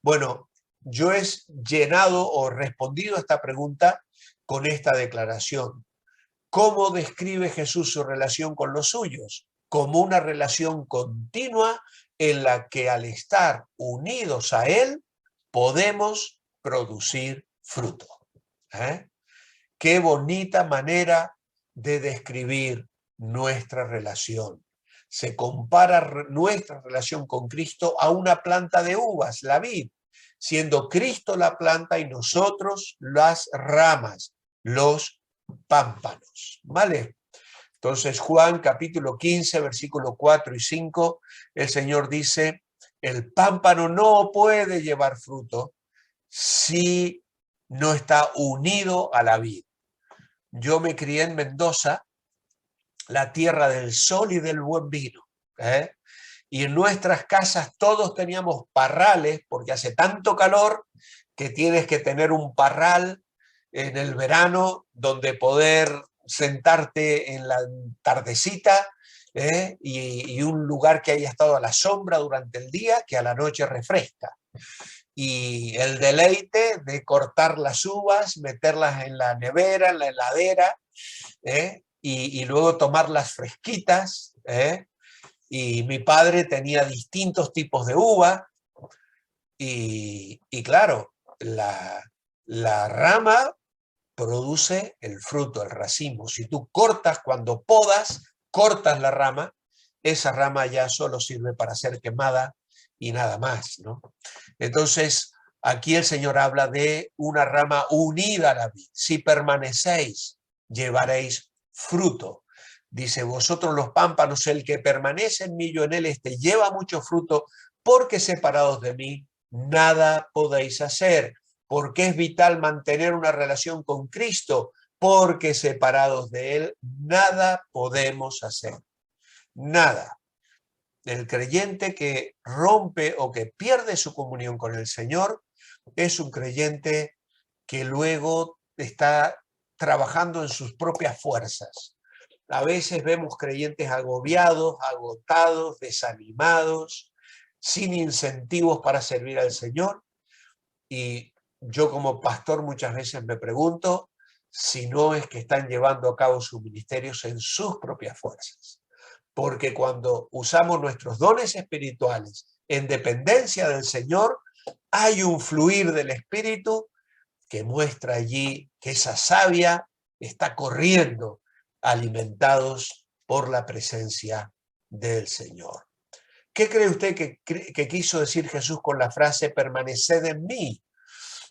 Bueno, yo he llenado o respondido a esta pregunta con esta declaración. ¿Cómo describe Jesús su relación con los suyos? Como una relación continua en la que al estar unidos a Él podemos producir fruto. Qué bonita manera de describir nuestra relación. Se compara nuestra relación con Cristo a una planta de uvas, la vid, siendo Cristo la planta y nosotros las ramas, los pámpanos, ¿vale? Entonces, Juan capítulo 15, versículo 4 y 5, el Señor dice, el pámpano no puede llevar fruto si no está unido a la vid. Yo me crié en Mendoza, la tierra del sol y del buen vino, y en nuestras casas todos teníamos parrales, porque hace tanto calor que tienes que tener un parral en el verano donde poder sentarte en la tardecita, y un lugar que haya estado a la sombra durante el día, que a la noche refresca. Y el deleite de cortar las uvas, meterlas en la nevera, en la heladera, y luego tomarlas fresquitas. Y mi padre tenía distintos tipos de uva, y claro, la rama produce el fruto, el racimo. Si tú cortas, cuando podas, cortas la rama, esa rama ya solo sirve para ser quemada y nada más, ¿no? Entonces, aquí el Señor habla de una rama unida a la vid. Si permanecéis, llevaréis fruto. Dice, vosotros los pámpanos, el que permanece en mí, yo en él, este lleva mucho fruto, porque separados de mí, nada podéis hacer. Porque es vital mantener una relación con Cristo, porque separados de él, nada podemos hacer. Nada. El creyente que rompe o que pierde su comunión con el Señor es un creyente que luego está trabajando en sus propias fuerzas. A veces vemos creyentes agobiados, agotados, desanimados, sin incentivos para servir al Señor. Y yo como pastor muchas veces me pregunto si no es que están llevando a cabo sus ministerios en sus propias fuerzas. Porque cuando usamos nuestros dones espirituales en dependencia del Señor, hay un fluir del Espíritu que muestra allí que esa savia está corriendo, alimentados por la presencia del Señor. ¿Qué cree usted que quiso decir Jesús con la frase permaneced en mí?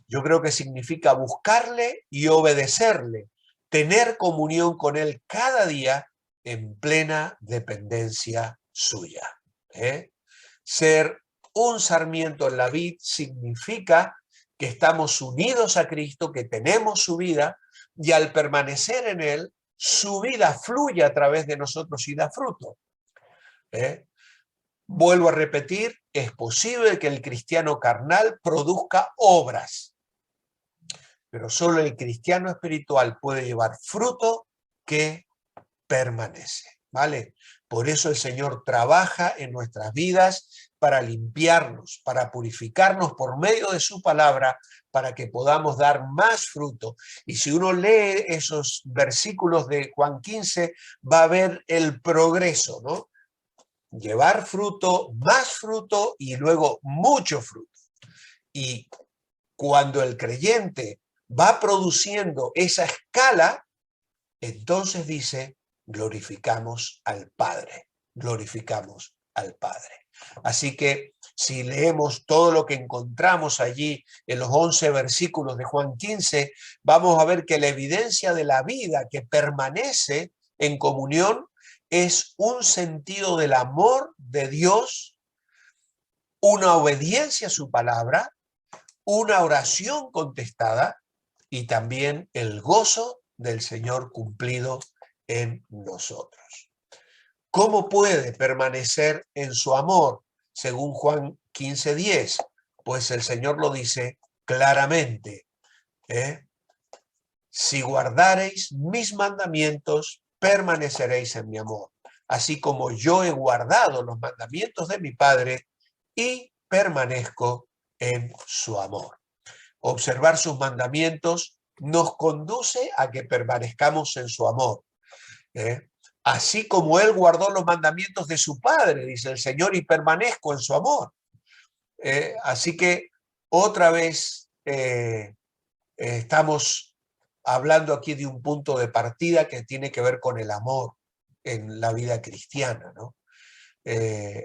Yo creo que significa buscarle y obedecerle, tener comunión con él cada día en plena dependencia suya. Ser un sarmiento en la vid significa que estamos unidos a Cristo, que tenemos su vida, y al permanecer en él, su vida fluye a través de nosotros y da fruto. Vuelvo a repetir, es posible que el cristiano carnal produzca obras, pero solo el cristiano espiritual puede llevar fruto que permanece, ¿vale? Por eso el Señor trabaja en nuestras vidas para limpiarnos, para purificarnos por medio de su palabra, para que podamos dar más fruto. Y si uno lee esos versículos de Juan 15, va a ver el progreso, ¿no? Llevar fruto, más fruto y luego mucho fruto. Y cuando el creyente va produciendo esa escala, entonces dice, glorificamos al Padre, glorificamos al Padre. Así que si leemos todo lo que encontramos allí en los 11 versículos de Juan 15, vamos a ver que la evidencia de la vida que permanece en comunión es un sentido del amor de Dios, una obediencia a su palabra, una oración contestada y también el gozo del Señor cumplido en nosotros. ¿Cómo puede permanecer en su amor? Según Juan 15:10, pues el Señor lo dice claramente, si guardareis mis mandamientos, permaneceréis en mi amor, así como yo he guardado los mandamientos de mi Padre y permanezco en su amor. Observar sus mandamientos nos conduce a que permanezcamos en su amor. Así como Él guardó los mandamientos de su Padre, dice el Señor, y permanezco en su amor. Así que otra vez estamos hablando aquí de un punto de partida que tiene que ver con el amor en la vida cristiana, ¿no?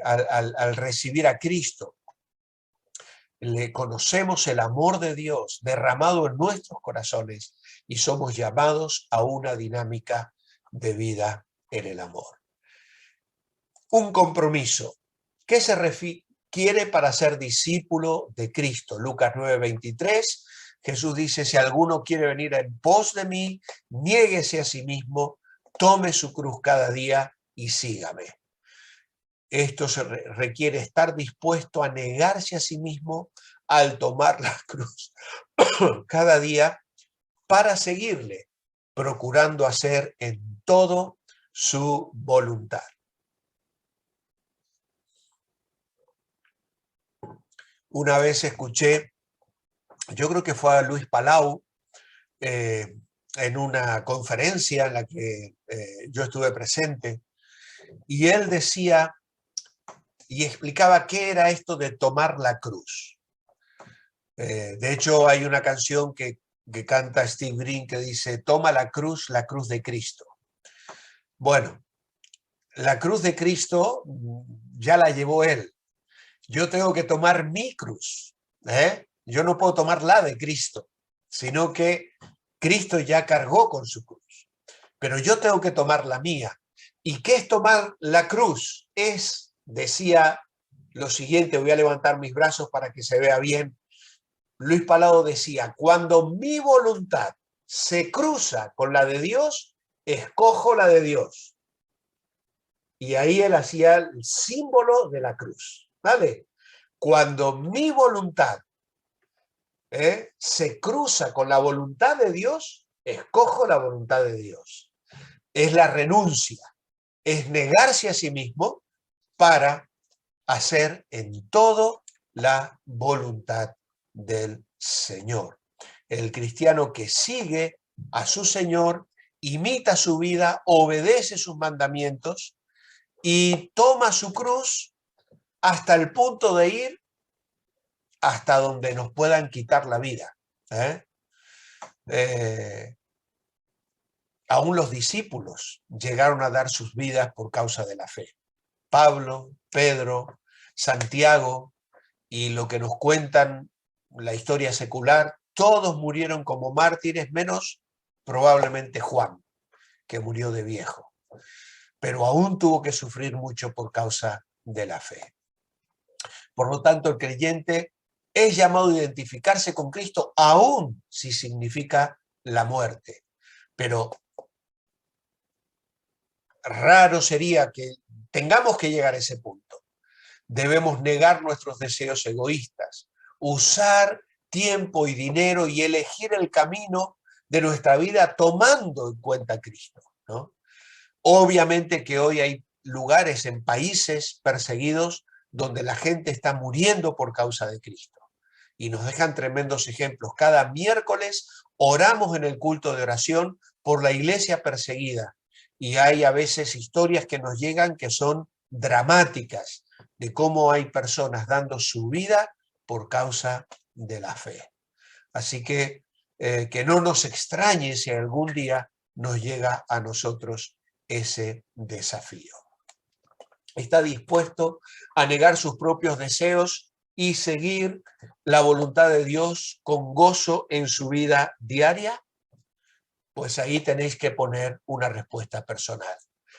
Al recibir a Cristo, le conocemos el amor de Dios derramado en nuestros corazones y somos llamados a una dinámica de vida en el amor. Un compromiso. ¿Qué se requiere para ser discípulo de Cristo? Lucas 9:23, Jesús dice, si alguno quiere venir en pos de mí, niéguese a sí mismo, tome su cruz cada día y sígame. Esto se requiere estar dispuesto a negarse a sí mismo al tomar la cruz cada día para seguirle, procurando hacer en todo su voluntad. Una vez escuché, yo creo que fue a Luis Palau, en una conferencia en la que yo estuve presente, y él decía y explicaba qué era esto de tomar la cruz. De hecho, hay una canción que canta Steve Green que dice, toma la cruz de Cristo. Bueno, la cruz de Cristo ya la llevó Él. Yo tengo que tomar mi cruz. Yo no puedo tomar la de Cristo, sino que Cristo ya cargó con su cruz. Pero yo tengo que tomar la mía. ¿Y qué es tomar la cruz? Es, decía lo siguiente, voy a levantar mis brazos para que se vea bien. Luis Palau decía, cuando mi voluntad se cruza con la de Dios, escojo la de Dios. Y ahí él hacía el símbolo de la cruz, ¿vale? Cuando mi voluntad se cruza con la voluntad de Dios, escojo la voluntad de Dios. Es la renuncia, es negarse a sí mismo para hacer en todo la voluntad del Señor. El cristiano que sigue a su Señor, imita su vida, obedece sus mandamientos y toma su cruz hasta el punto de ir hasta donde nos puedan quitar la vida. Aún los discípulos llegaron a dar sus vidas por causa de la fe. Pablo, Pedro, Santiago y lo que nos cuentan la historia secular, todos murieron como mártires, menos probablemente Juan, que murió de viejo. Pero aún tuvo que sufrir mucho por causa de la fe. Por lo tanto, el creyente es llamado a identificarse con Cristo, aún si significa la muerte. Pero raro sería que tengamos que llegar a ese punto. Debemos negar nuestros deseos egoístas, usar tiempo y dinero y elegir el camino de nuestra vida tomando en cuenta a Cristo, ¿no? Obviamente que hoy hay lugares en países perseguidos donde la gente está muriendo por causa de Cristo. Y nos dejan tremendos ejemplos. Cada miércoles oramos en el culto de oración por la iglesia perseguida. Y hay a veces historias que nos llegan que son dramáticas de cómo hay personas dando su vida por causa de la fe. Así que no nos extrañe si algún día nos llega a nosotros ese desafío. ¿Está dispuesto a negar sus propios deseos y seguir la voluntad de Dios con gozo en su vida diaria? Pues ahí tenéis que poner una respuesta personal.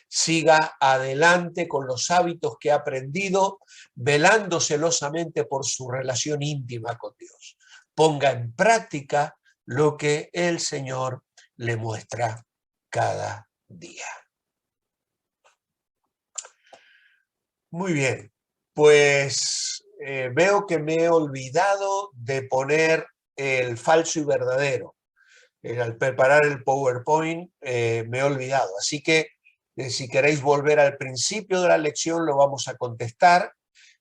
Siga adelante con los hábitos que ha aprendido, velando celosamente por su relación íntima con Dios. Ponga en práctica lo que el Señor le muestra cada día. Muy bien, pues veo que me he olvidado de poner el falso y verdadero. Al preparar el PowerPoint me he olvidado. Así que si queréis volver al principio de la lección lo vamos a contestar.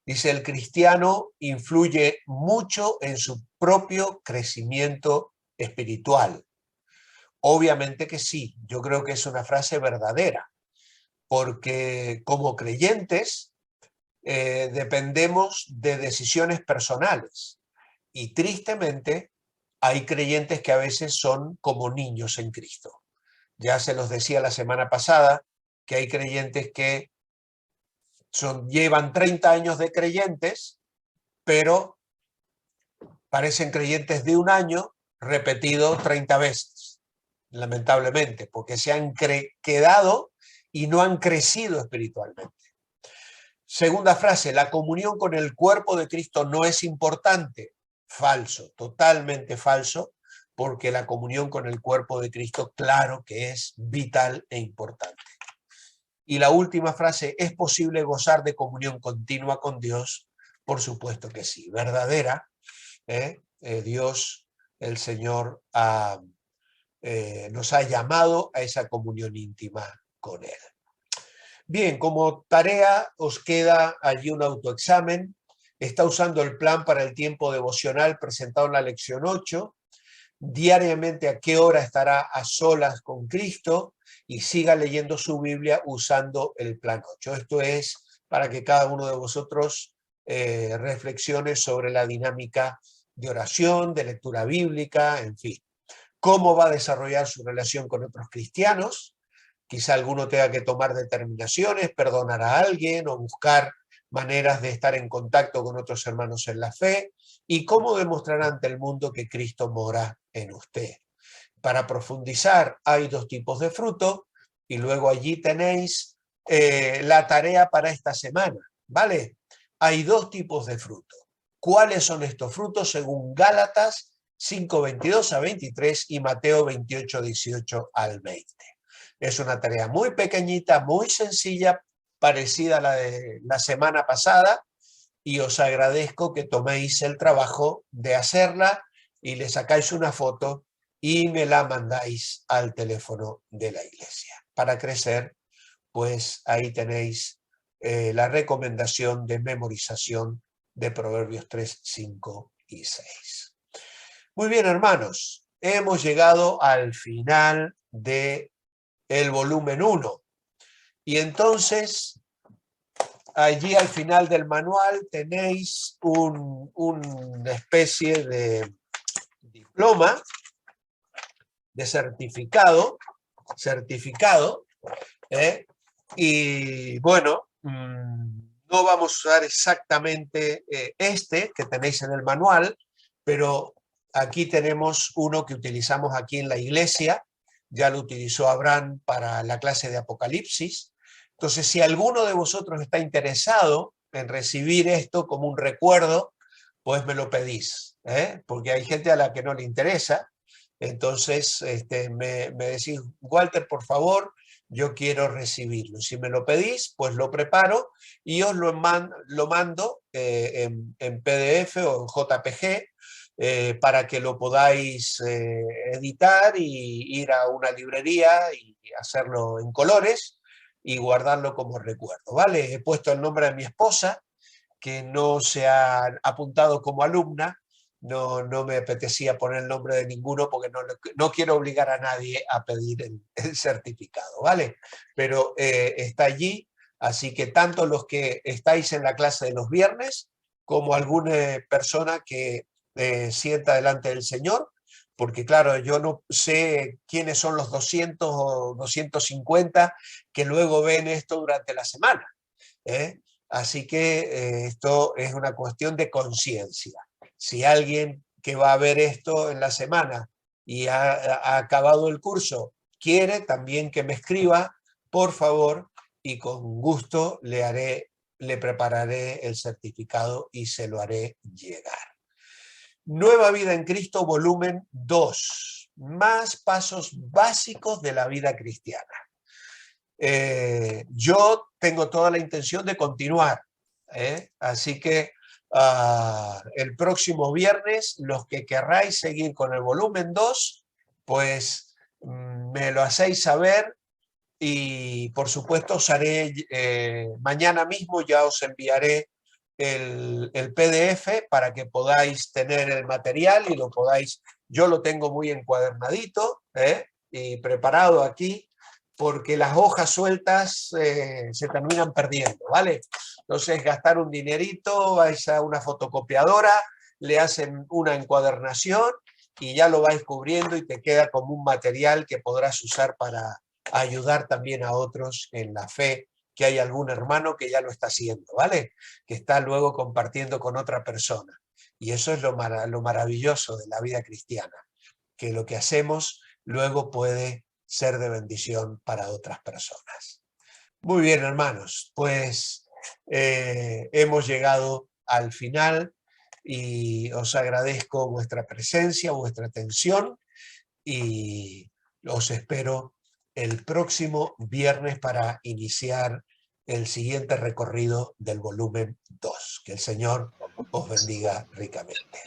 Dice, el cristiano influye mucho en su propio crecimiento espiritual. Obviamente que sí, yo creo que es una frase verdadera, porque como creyentes dependemos de decisiones personales y tristemente hay creyentes que a veces son como niños en Cristo. Ya se los decía la semana pasada que hay creyentes que llevan 30 años de creyentes, pero parecen creyentes de un año repetido 30 veces, lamentablemente, porque se han quedado y no han crecido espiritualmente. Segunda frase, la comunión con el cuerpo de Cristo no es importante. Falso, totalmente falso, porque la comunión con el cuerpo de Cristo, claro que es vital e importante. Y la última frase, ¿es posible gozar de comunión continua con Dios? Por supuesto que sí, verdadera. Dios, el Señor, nos ha llamado a esa comunión íntima con Él. Bien, como tarea os queda allí un autoexamen. Está usando el plan para el tiempo devocional presentado en la lección 8. Diariamente a qué hora estará a solas con Cristo y siga leyendo su Biblia usando el plan 8. Esto es para que cada uno de vosotros reflexione sobre la dinámica de oración, de lectura bíblica, en fin. Cómo va a desarrollar su relación con otros cristianos. Quizá alguno tenga que tomar determinaciones, perdonar a alguien o buscar maneras de estar en contacto con otros hermanos en la fe, y cómo demostrar ante el mundo que Cristo mora en usted. Para profundizar, hay 2 tipos de fruto y luego allí tenéis la tarea para esta semana, ¿vale? Hay 2 tipos de fruto. ¿Cuáles son estos frutos? Según Gálatas 5:22 a 23 y Mateo 28:18 al 20. Es una tarea muy pequeñita, muy sencilla, parecida a la de la semana pasada, y os agradezco que toméis el trabajo de hacerla y le sacáis una foto y me la mandáis al teléfono de la iglesia. Para crecer, pues ahí tenéis la recomendación de memorización de Proverbios 3, 5 y 6. Muy bien, hermanos, hemos llegado al final de el volumen 1. Y entonces, allí al final del manual tenéis una especie de diploma, de certificado, y bueno, no vamos a usar exactamente este que tenéis en el manual, pero aquí tenemos uno que utilizamos aquí en la iglesia. Ya lo utilizó Abraham para la clase de Apocalipsis. Entonces, si alguno de vosotros está interesado en recibir esto como un recuerdo, pues me lo pedís, porque hay gente a la que no le interesa. Entonces, me decís, Walter, por favor, yo quiero recibirlo. Si me lo pedís, pues lo preparo y os lo mando en PDF o en JPG, para que lo podáis editar y ir a una librería y hacerlo en colores y guardarlo como recuerdo, ¿vale? He puesto el nombre de mi esposa, que no se ha apuntado como alumna. No me apetecía poner el nombre de ninguno porque no quiero obligar a nadie a pedir el certificado, ¿vale? Pero está allí, así que tanto los que estáis en la clase de los viernes como alguna persona que sienta delante del Señor, porque claro, yo no sé quiénes son los 200 o 250 que luego ven esto durante la semana, ¿eh? Así que esto es una cuestión de conciencia. Si alguien que va a ver esto en la semana y ha acabado el curso quiere también que me escriba, por favor, y con gusto le prepararé el certificado y se lo haré llegar. Nueva vida en Cristo, volumen 2. Más pasos básicos de la vida cristiana. Yo tengo toda la intención de continuar, así que el próximo viernes, los que querráis seguir con el volumen 2, pues me lo hacéis saber y por supuesto os haré, mañana mismo ya os enviaré el PDF para que podáis tener el material y lo podáis, yo lo tengo muy encuadernadito y preparado aquí, porque las hojas sueltas se terminan perdiendo, ¿vale? Entonces gastar un dinerito, vais a una fotocopiadora, le hacen una encuadernación y ya lo vais cubriendo y te queda como un material que podrás usar para ayudar también a otros en la fe, que hay algún hermano que ya lo está haciendo, ¿vale? Que está luego compartiendo con otra persona. Y eso es lo maravilloso de la vida cristiana, que lo que hacemos luego puede ser de bendición para otras personas. Muy bien, hermanos, pues hemos llegado al final y os agradezco vuestra presencia, vuestra atención y os espero el próximo viernes para iniciar el siguiente recorrido del volumen 2. Que el Señor os bendiga ricamente.